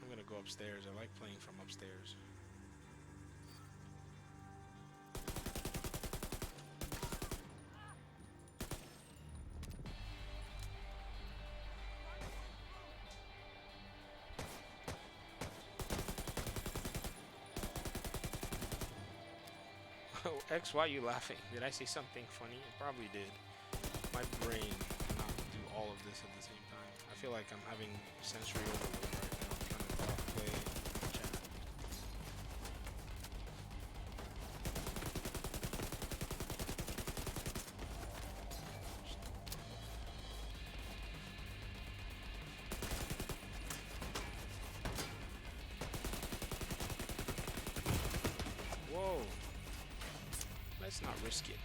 I'm gonna go upstairs. I like playing from upstairs. Oh, X, why are you laughing? Did I say something funny? I probably did. My brain cannot do all of this at the same time. I feel like I'm having sensory overload right now. I'm trying to talk, play, chat. Whoa. Let's not risk it.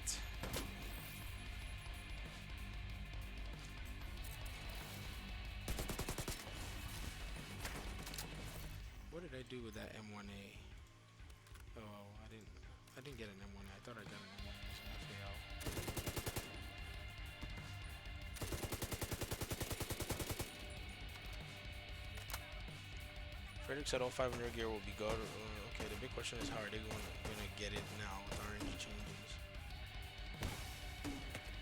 What did I do with that M1A? Oh, I didn't get an M1A. I thought I got an M1A, so that failed. Frederick said all 500 gear will be good. Okay, the big question is how are they gonna get it now with RNG changes?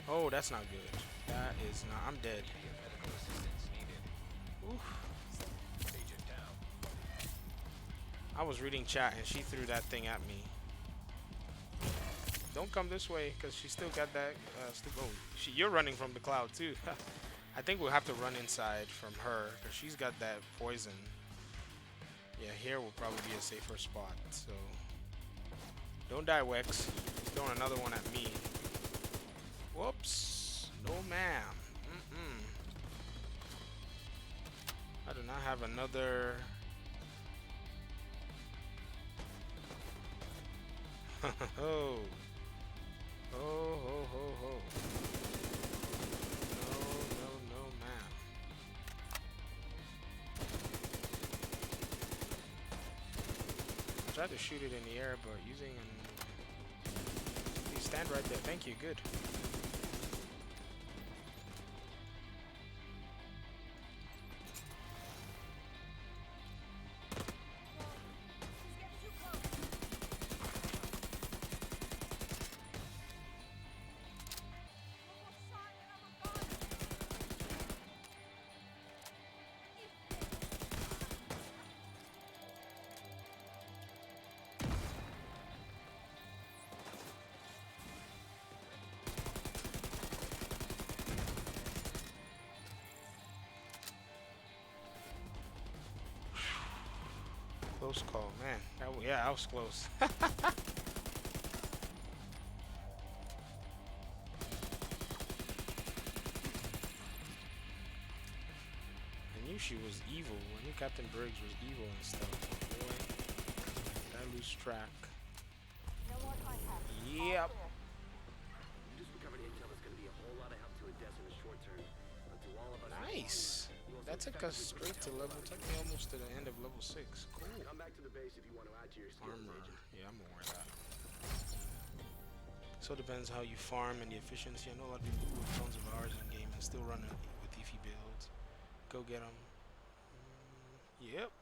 Oh, that's not good. That is not. I'm dead. Oof. I was reading chat and she threw that thing at me. Don't come this way, because she still got that. You're running from the cloud too. I think we'll have to run inside from her, because she's got that poison. Yeah, here will probably be a safer spot. So don't die, Wex. He's throwing another one at me. Whoops. No, ma'am. I do and I have another. Ho ho ho ho ho. No, no, no, ma'am. I tried to shoot it in the air, but using an. Please stand right there. Thank you. Good. Close call, man. Yeah, I was close. I knew she was evil. I knew Captain Briggs was evil and stuff. But boy, did I lose track. No more contact. Yep. You just recovered intel that's going to be a whole lot of help to Odessa in the short term. But to all of us, Nice. That took us straight to level. Took me almost to the end of level 6. Cool. Come back to the base if you want to add to your skills, Armor. Agent. Yeah, I'm aware of that. So it depends how you farm and the efficiency. I know a lot of people who have tons of hours in game and still run it with Eefy builds. Go get them. Yep.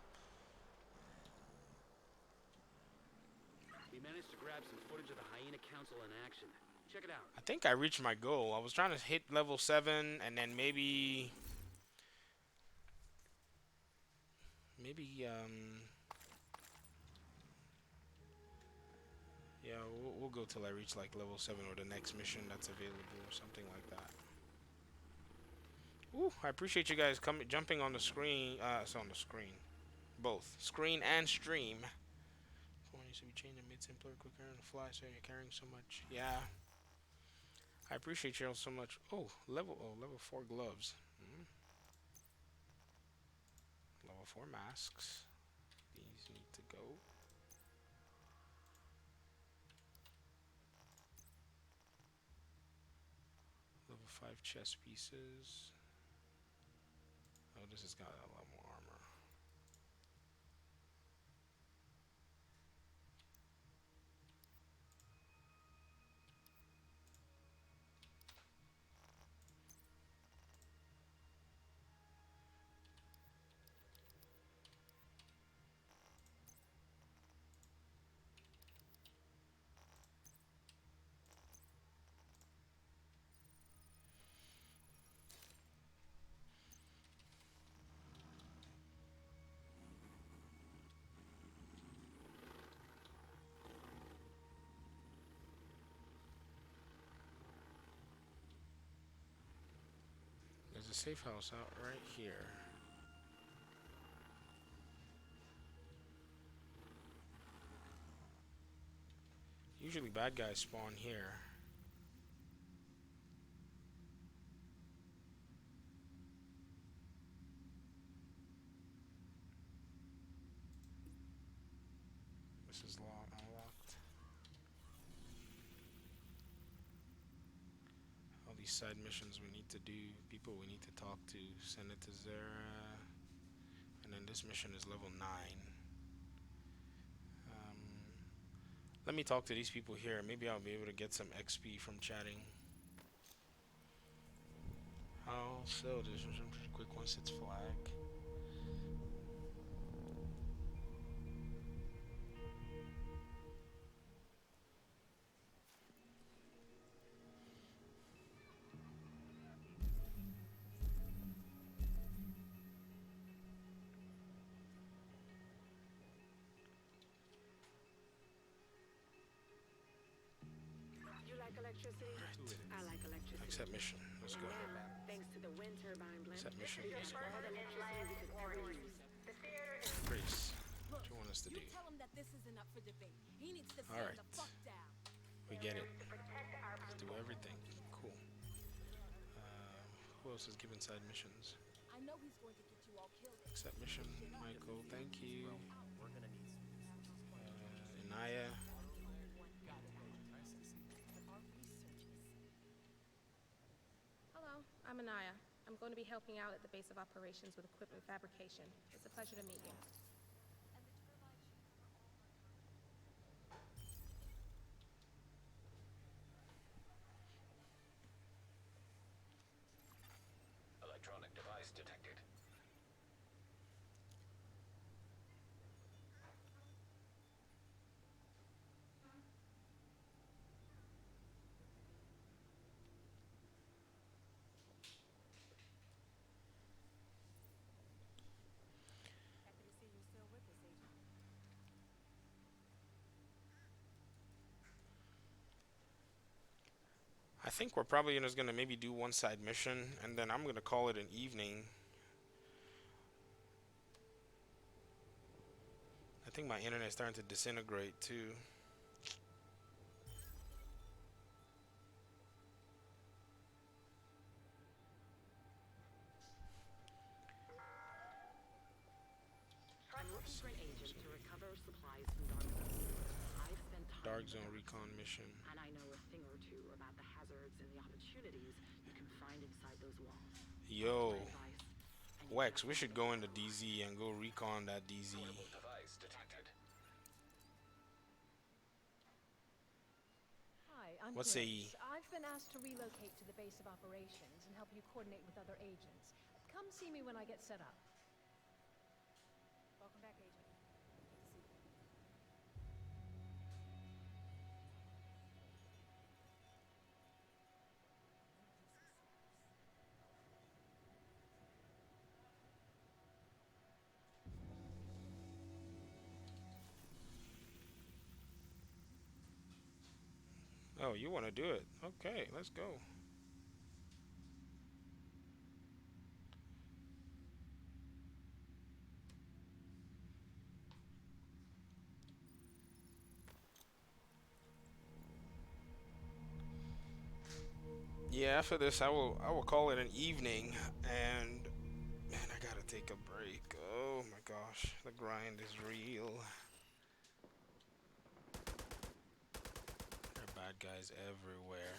We managed to grab some footage of the Hyena Council in action. Check it out. I think I reached my goal. I was trying to hit level 7 and then maybe yeah, we'll go till I reach like level 7 or the next mission that's available or something like that. Ooh, I appreciate you guys jumping on the screen. It's on the screen. Both. Screen and stream. Phone needs to be changed and made simpler, quicker on the fly, so you're carrying so much. Yeah. I appreciate you all so much. Level 4 gloves. Level 4 masks. These need to go. Level 5 chest pieces. Oh, this has got a lot more armor. There's a safe house out right here. Usually bad guys spawn here. This is unlocked. All these side missions we need to do, people we need to talk to, send it to Zara. And then this mission is level 9. Let me talk to these people here. Maybe I'll be able to get some XP from chatting. I'll sell this one pretty quick once it's flag. You like electricity? I like electricity. Accept mission. Let's go. Now, thanks to the wind turbine blend, Accept mission. we Let's have go. all the electricity we could ever use. Grace. What do you want us to do? Tell him that this isn't up for debate. He needs to stand Alright. the fuck down. We get it. Let's do everything. Cool. Who else is given side missions? I know he's going to get you Accept mission, Michael. Thank you. Inaya. Hello, I'm Anaya. I'm going to be helping out at the base of operations with equipment fabrication. It's a pleasure to meet you. Electronic device detected. Happy to see you're still with us, Agent. I think we're probably just gonna maybe do one side mission, and then I'm gonna call it an evening. I think my internet's starting to disintegrate too. I'm looking for an agent to recover supplies from Dark Zone. I've spent time Dark in the Zone Dark Recon Zone, mission. and I know a thing or two about the hazards and the opportunities you can find inside those walls. Yo, My advice, Wex, we should go into DZ and go recon that DZ. Portable device detected. Hi, I'm What say ye? Grace. I've been asked to relocate to the base of operations and help you coordinate with other agents. Come see me when I get set up. Welcome back, Agent. Good to see you. Oh, you want to do it? Okay, let's go. Yeah, after this, I will call it an evening, and man, I gotta take a break. Oh my gosh, the grind is real. There are bad guys everywhere.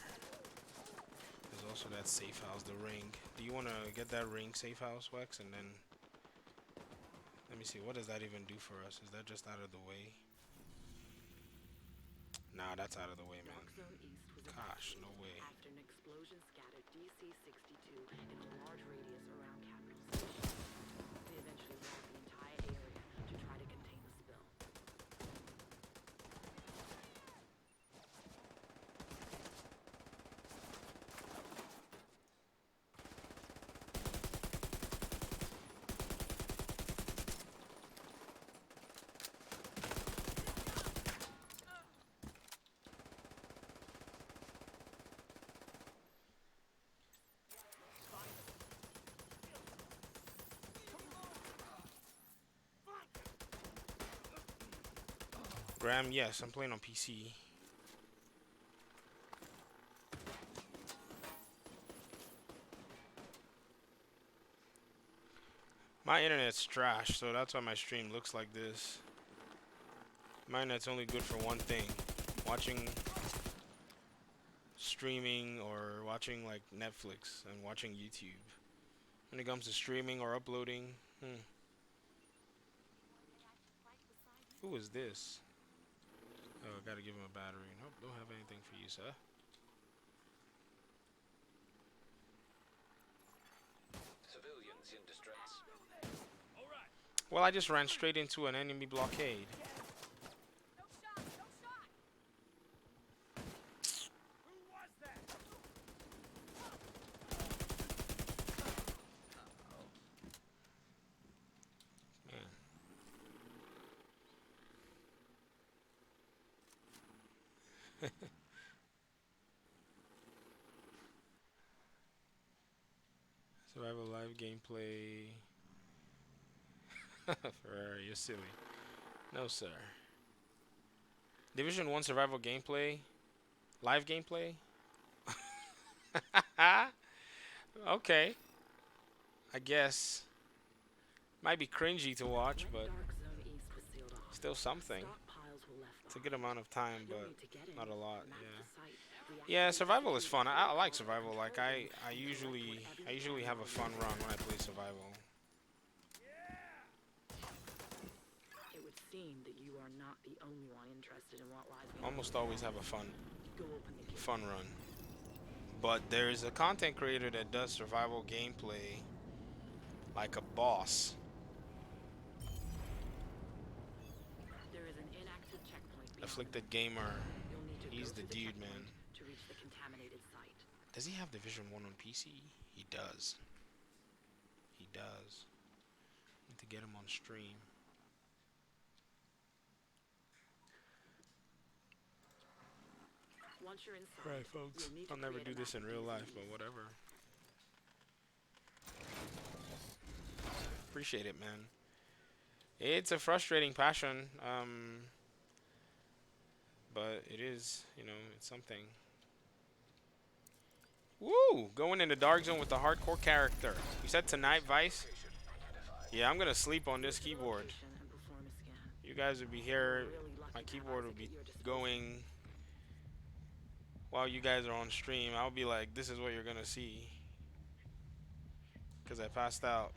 There's also that safe house, the ring. Do you want to get that ring safe house, Wex? And then, let me see, what does that even do for us? Is that just out of the way? Nah, that's out of the way, man. Dark Zone East was Gosh, no evacuated way. after an explosion scattered DC-62 in a large radius around Capital Station. They eventually locked the entire area to try to contain the spill. Graham, yes, I'm playing on PC. My internet's trash, so that's why my stream looks like this. My internet's only good for one thing. Watching streaming or watching like Netflix and watching YouTube. When it comes to streaming or uploading, Who is this? Oh, I gotta give him a battery. Nope, don't have anything for you, sir. Civilians in distress. Well, I just ran straight into an enemy blockade. Man. Survival live gameplay. Ferrari, you're silly. No, sir. Division 1 survival gameplay. Live gameplay? Okay. I guess. Might be cringy to watch, When but Dark Zone East was sealed off, still something. stockpiles were left It's a behind. good amount of time, You'll but need to get in not a lot. and map Yeah. the site, Yeah, reactivate survival is fun. security I like protocols and survival. Like control them, I and usually collect I usually have a whatever fun run when I play survival. It would seem that you are not the only one interested in what lies beyond. Almost always have a Go open the gate. fun run. But there's a content creator that does survival gameplay like a boss. There is an inactive checkpoint beyond Afflicted Gamer. You'll need to He's go the through the dude, man. checkpoint to reach the contaminated site. Does he have Division 1 on PC? He does. He does. Need to get him on stream. Once you're inside, Alright, folks. you'll need to I'll never create do a this map in of real these life, but zones. whatever. Appreciate it, man. It's a frustrating passion, but it is, you know, it's something. Woo! Going into Dark Zone with the hardcore character. You said tonight, Vice? Yeah, I'm gonna sleep on this keyboard. You guys would be here. My keyboard would be going while you guys are on stream. I'll be like, this is what you're gonna see. Because I passed out.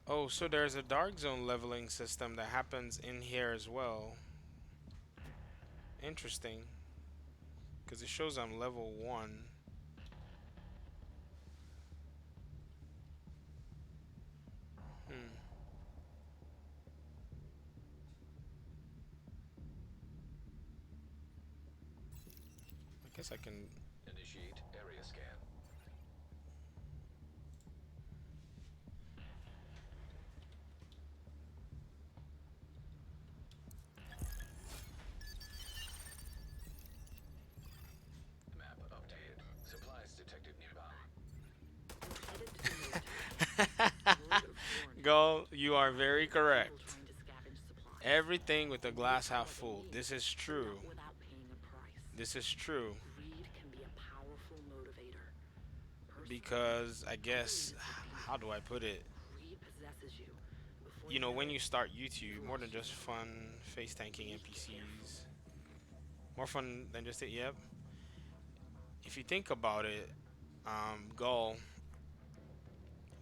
Oh, so there's a Dark Zone leveling system that happens in here as well. Interesting. Because it shows I'm level 1. I guess I can... Initiate area scan. Map updated. Supplies detected nearby. Go, you are very correct. Everything with the glass half full. This is true. This is true. Greed can be a powerful motivator. Because I guess, how do I put it? Greed possesses you. Before You know, when you start YouTube, more than just fun face tanking NPCs. More fun than just it, yep. If you think about it, Gull,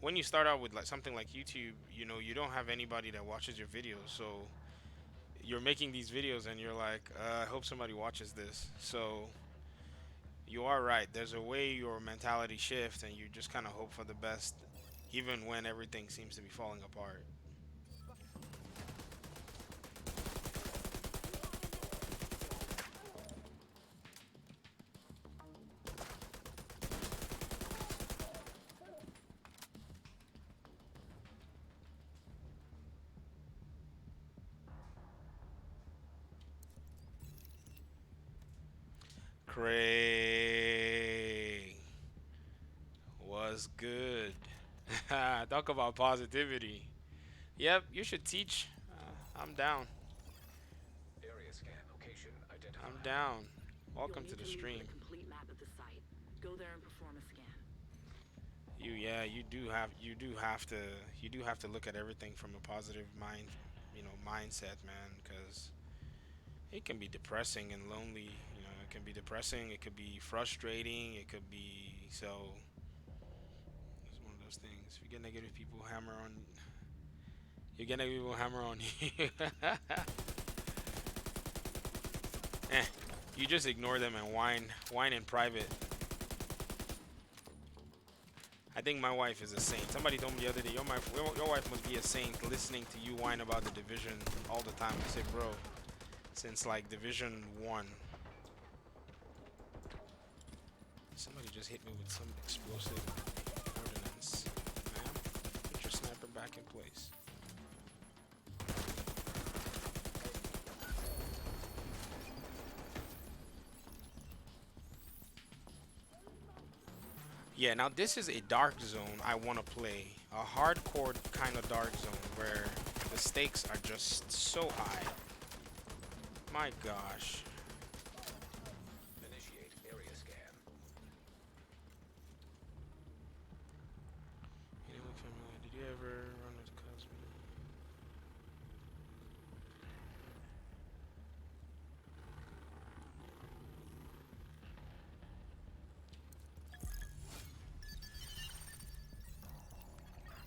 when you start out with like something like YouTube, you know, you don't have anybody that watches your videos, so you're making these videos and you're like, I hope somebody watches this. So you are right. There's a way your mentality shifts and you just kind of hope for the best, even when everything seems to be falling apart. Cray was good. Talk about positivity. Yep, you should teach. I'm down. Area scan location identified. I'm down. Welcome You'll to need the leave stream. with a complete map of the site. Go there and perform a scan. Yeah, you do have to look at everything from a positive mindset, man, because it can be depressing and lonely. You know, it can be depressing, it could be frustrating, it could be so. It's one of those things. If you get negative people hammer on, you get negative people hammer on you. You just ignore them and whine in private. I think my wife is a saint. Somebody told me the other day, your wife must be a saint listening to you whine about the Division all the time. I said, bro, since like Division 1. Somebody just hit me with some explosive ordnance. Ma'am, put your sniper back in place. Yeah, now this is a dark zone I want to play. A hardcore kind of dark zone where the stakes are just so high. My gosh. Initiate area scan. You look familiar. Did you ever run with Cosmo?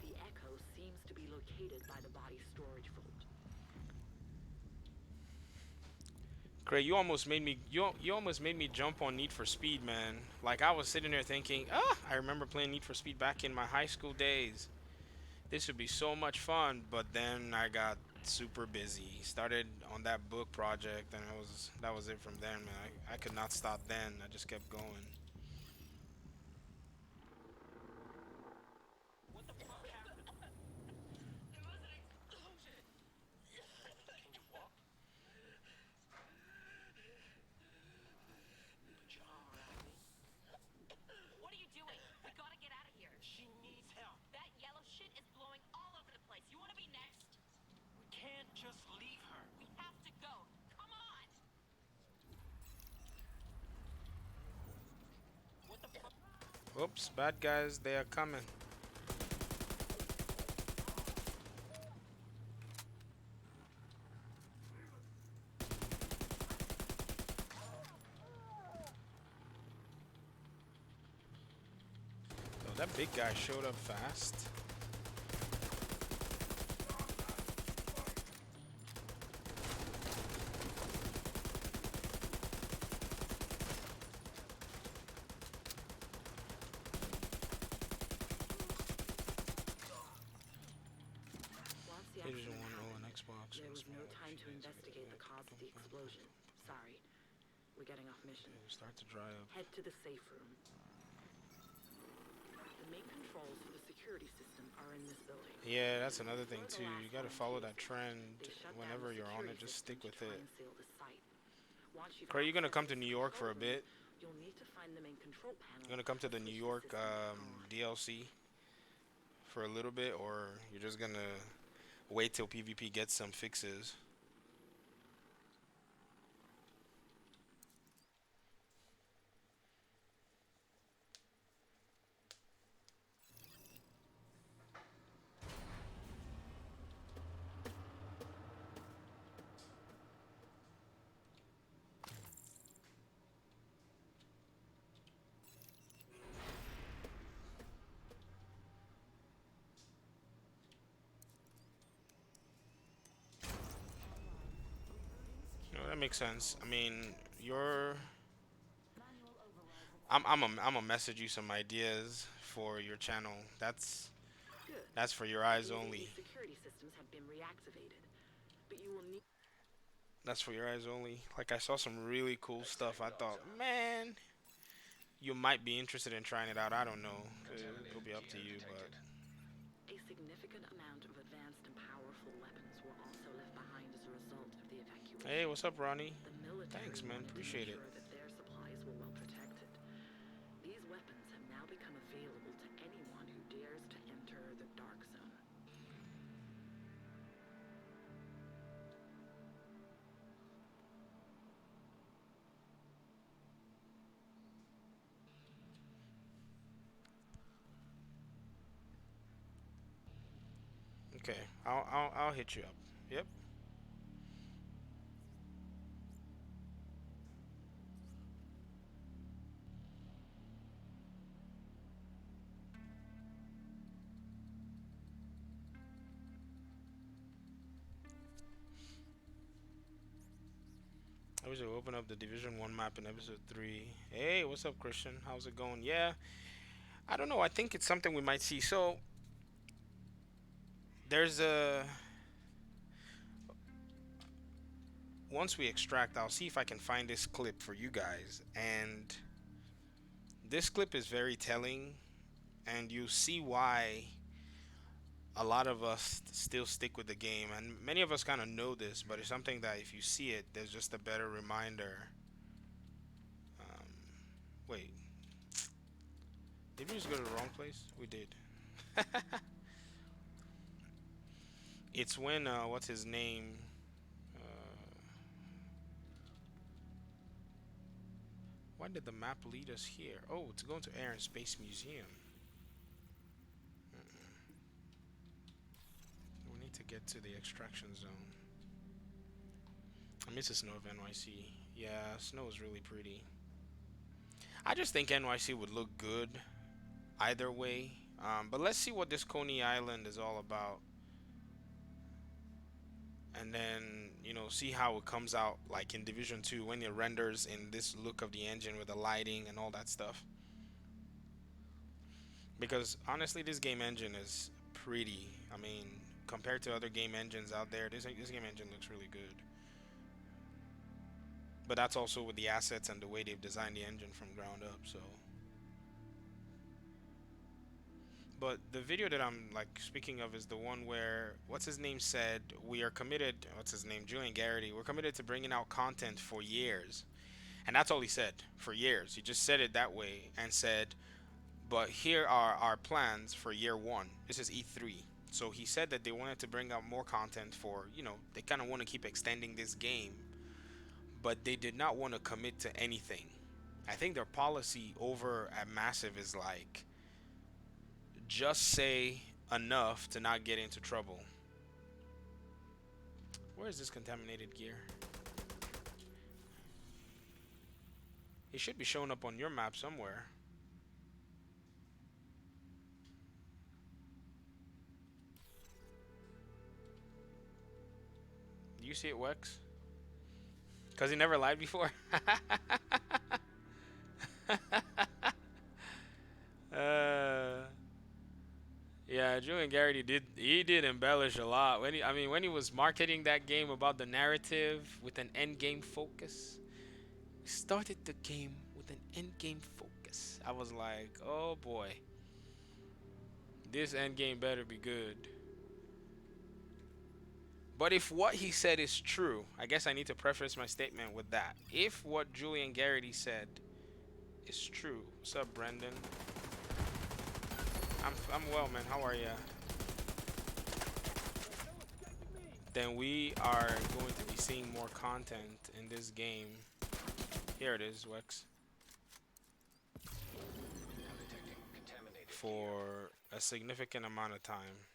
The Echo seems to be located by the body storage vault. Craig, you almost made me jump on Need for Speed, man. Like I was sitting there thinking, I remember playing Need for Speed back in my high school days. This would be so much fun, but then I got super busy. Started on that book project, and that was it from then, man. I could not stop then. I just kept going. What are you doing? We gotta get out of here. She needs help. That yellow shit is blowing all over the place. You wanna be next? We can't just leave her. We have to go. Come on. What the fuck? Oops, bad guys, they are coming. Oh, that big guy showed up fast. Once the Division accident 1 on happened, Xbox. there was no time to investigate the cause of the explosion. Sorry. We're getting off mission. Start to dry up. Head to the safe room. The main controls for the security system are in this building. Yeah, that's another thing too. You gotta follow that trend. Whenever you're on it, just stick with it. Craig, you're gonna come to New York for a bit. You'll need to find the main control panel. You're gonna come to the New York DLC for a little bit, or you're just gonna wait till PvP gets some fixes. No, that makes sense. I mean, you're. I'm a message you some ideas for your channel. That's for your eyes only. Security systems have been reactivated, but you will need. That's for your eyes only. Like I saw some really cool stuff. I thought, man, you might be interested in trying it out. I don't know. It'll be up to you, but. A significant amount of advanced and powerful weapons were also left behind as a result of the evacuation. Hey, what's up, Ronnie? The military Thanks, man. wanted Appreciate to it. ensure that their supplies were well protected. These weapons have now become available to anyone who dares to enter the Dark Zone. Okay, I'll hit you up. Yep. I wish I would open up the Division 1 map in episode 3. Hey, what's up, Christian? How's it going? Yeah, I don't know. I think it's something we might see. So, there's a. Once we extract, I'll see if I can find this clip for you guys. And this clip is very telling. And you see why a lot of us still stick with the game. And many of us kind of know this, but it's something that if you see it, there's just a better reminder. Wait. Did we just go to the wrong place? We did. It's when what's his name? Why did the map lead us here? Oh, to go into Air and Space Museum. We need to get to the extraction zone. I miss the snow of NYC. Yeah, snow is really pretty. I just think NYC would look good either way. But let's see what this Coney Island is all about. And then, you know, see how it comes out like in Division 2 when it renders in this look of the engine with the lighting and all that stuff. Because honestly, this game engine is pretty. I mean, compared to other game engines out there, this game engine looks really good. But that's also with the assets and the way they've designed the engine from ground up, so. But the video that I'm like speaking of is the one where what's his name said we are committed. What's his name? Julian Garrity. We're committed to bringing out content for years, and that's all he said for years. He just said it that way and said, but here are our plans for year one. This is E3. So he said that they wanted to bring out more content for, you know, they kind of want to keep extending this game, but they did not want to commit to anything. I think their policy over at Massive is like, just say enough to not get into trouble. Where is this contaminated gear? It should be showing up on your map somewhere. Do you see it, Wex? Because he never lied before? Yeah, Julian Garrity did embellish a lot when when he was marketing that game about the narrative with an end game focus. He started the game with an end game focus. I was like, oh boy, this end game better be good. But if what he said is true, I guess I need to preface my statement with that. If what Julian Garrity said is true, what's up, Brendan? I'm well, man. How are ya? Then we are going to be seeing more content in this game. Here it is, Wex. For a significant amount of time.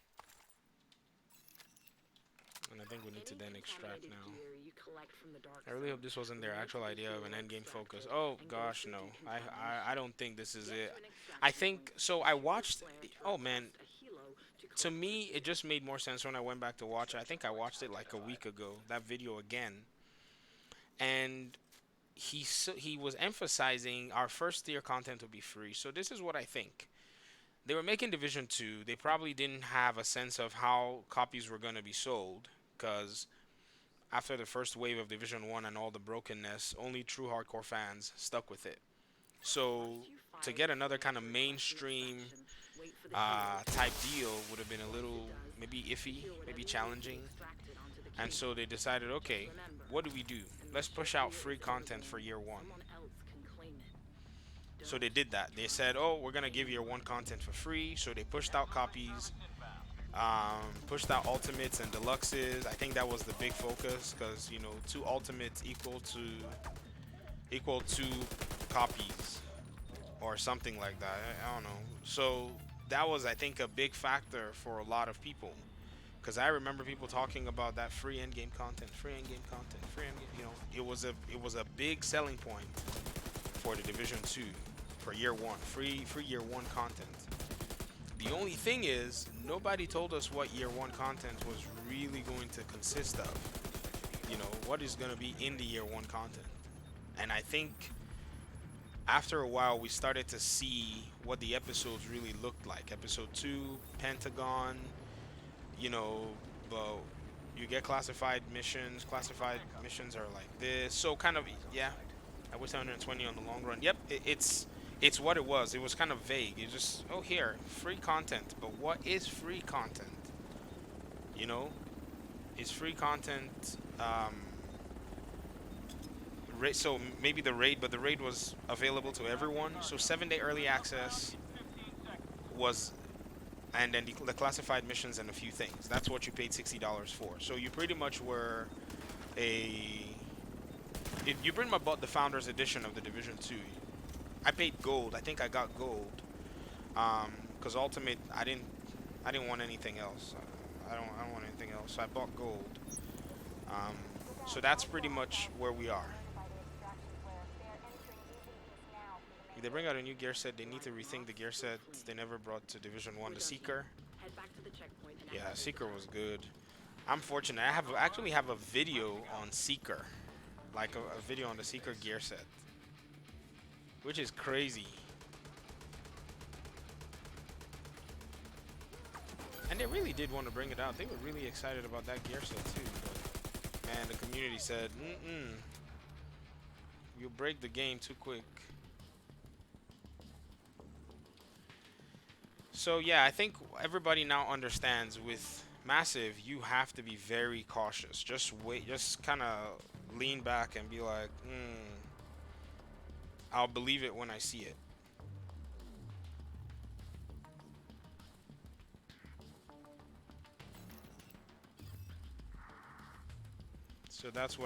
And I think we need to then extract now. I really hope this wasn't their actual idea of an endgame focus. Oh gosh, no. I don't think this is it. I think so. I watched. Oh man. To me, it just made more sense when I went back to watch it. I think I watched it like a week ago. That video again. And he was emphasizing our first tier content will be free. So this is what I think. They were making Division 2. They probably didn't have a sense of how copies were going to be sold, because after the first wave of Division 1 and all the brokenness, only true hardcore fans stuck with it. So to get another kind of mainstream type deal would have been a little maybe iffy, maybe challenging. And so they decided, okay, what do we do? Let's push out free content for year one. So they did that. They said, oh, we're going to give year one content for free. So they pushed out copies, pushed out ultimates and deluxes. I think that was the big focus, because, you know, 2 ultimates equal to copies or something like that. I don't know. So that was, I think, a big factor for a lot of people. Because I remember people talking about that free endgame content, free endgame content, free endgame. You know, it was a big selling point for the Division 2 for year one, free year one content. The only thing is, nobody told us what year one content was really going to consist of. You know, what is going to be in the year one content. And I think after a while, we started to see what the episodes really looked like. Episode 2, Pentagon, you know, but you get classified missions. Classified missions are like this. So kind of, yeah, I was 120 on the long run. Yep, it's what it was. It was kind of vague. It's just, oh, here, free content. But what is free content? You know, is free content, so maybe the raid, but the raid was available to everyone. So 7-day early access, was, and then the classified missions and a few things. That's what you paid $60 for. So you pretty much were you pretty much bought the Founders Edition of the Division 2. I paid gold. I think I got gold. Because Ultimate, I didn't want anything else. I don't want anything else. So I bought gold. So that's pretty much where we are. If they bring out a new gear set, they need to rethink the gear set they never brought to Division 1, the Seeker. Yeah, Seeker was good. I'm fortunate. I actually have a video on Seeker. Like a video on the Seeker gear set. Which is crazy. And they really did want to bring it out. They were really excited about that gear set too. But man, the community said, you'll break the game too quick. So yeah, I think everybody now understands with Massive, you have to be very cautious. Just wait, just kind of lean back and be like, I'll believe it when I see it. So that's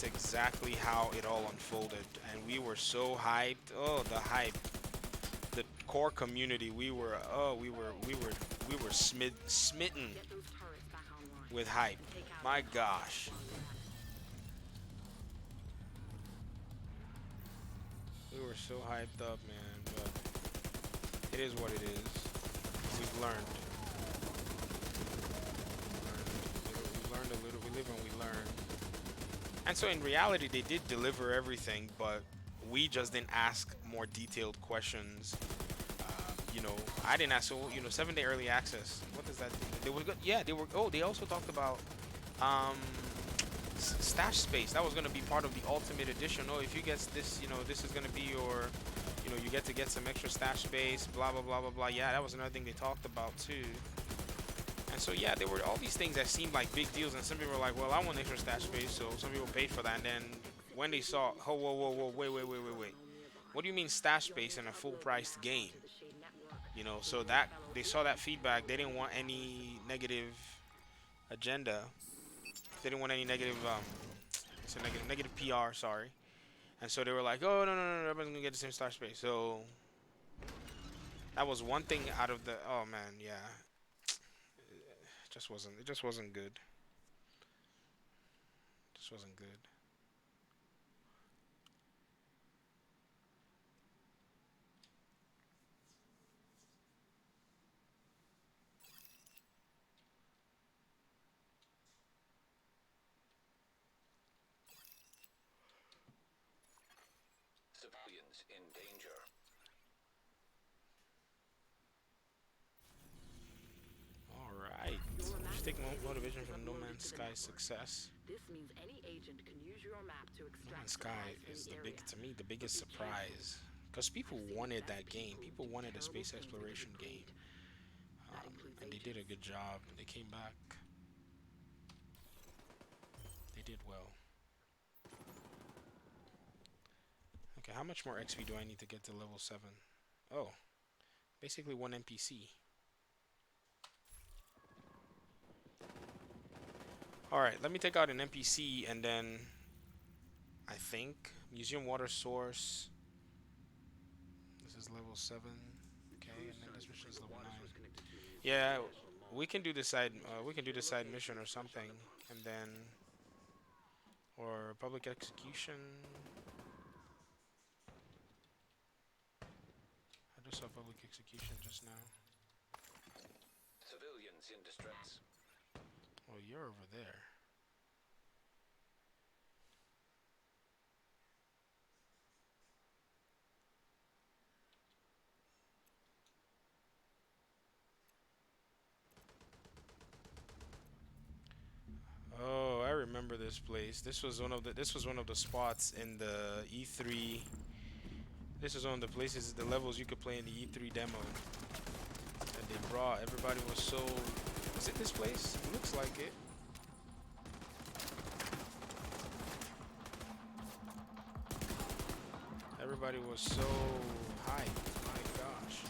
exactly how it all unfolded, and we were so hyped. Oh, the hype, the core community. We were smitten with hype. My gosh. We were so hyped up, man. But it is what it is. We've learned. We learned a little. We live and we learn. And so in reality, they did deliver everything, but we just didn't ask more detailed questions. You know, I didn't ask. So, you know, 7-day early access. What does that do? They were good. Yeah, they were. Oh, they also talked about stash space. That was going to be part of the Ultimate Edition. Oh, if you get this, you know, this is going to be your, you know, you get to get some extra stash space. Blah blah blah blah blah. Yeah, that was another thing they talked about too. And so yeah, there were all these things that seemed like big deals, and some people were like, well, I want extra stash space, so some people paid for that. And then when they saw, oh, whoa, wait. What do you mean stash space in a full-priced game? You know, so that they saw that feedback. They didn't want any negative agenda. They didn't want any negative, it's a negative PR, sorry. And so they were like, oh, no, everybody's gonna get the same stash space. So that was one thing out of the, oh man, yeah. It just wasn't good. Just wasn't good. Civilians in danger. Alright. Just take motivation from No Man's Sky's success. This means any agent can use your map to No extract Man's Sky is to me, the biggest surprise. Because people wanted that game. People wanted a space exploration game. And they did a good job. They came back. They did well. Okay, how much more XP do I need to get to level 7? Oh, basically one NPC. Alright, let me take out an NPC and then I think Museum Water Source. This is level 7. Okay, and then this mission is level 9. Yeah, we can do the side mission or something, and then or public execution. I just saw public execution just now. Civilians in distress. Oh, you're over there. Oh, I remember this place. This was one of the spots in the E3. This was one of the places, the levels you could play in the E3 demo that they brought. Everybody was so. Is it this place? It looks like it. Everybody was so hyped. My gosh.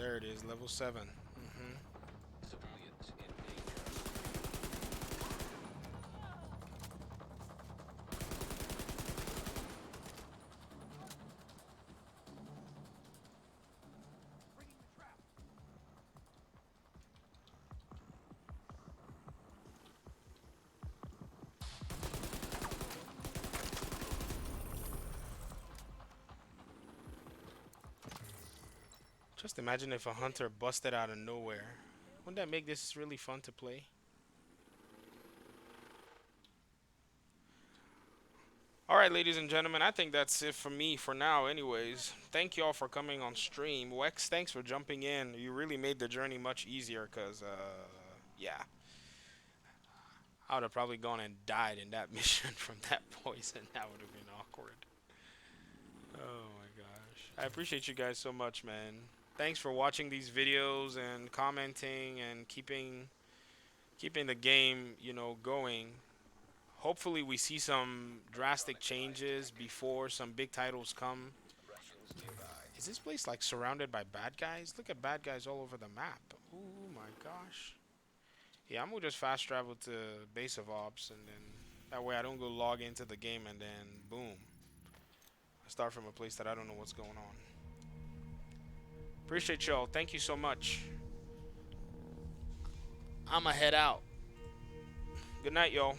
There it is, level 7. Civilians in danger. Bringing the trap. Just imagine if a hunter busted out of nowhere. Wouldn't that make this really fun to play? Alright, ladies and gentlemen, I think that's it for me for now anyways. Thank you all for coming on stream. Wex, thanks for jumping in. You really made the journey much easier because, yeah. I would have probably gone and died in that mission from that poison. That would have been awkward. Oh my gosh. I appreciate you guys so much, man. Thanks for watching these videos and commenting and keeping the game, you know, going. Hopefully we see some drastic changes before some big titles come. Is this place like surrounded by bad guys? Look at bad guys all over the map. Oh my gosh. Yeah, I'm gonna just fast travel to base of ops, and then that way I don't go log into the game and then boom, I start from a place that I don't know what's going on. Appreciate y'all. Thank you so much. I'ma head out. Good night, y'all.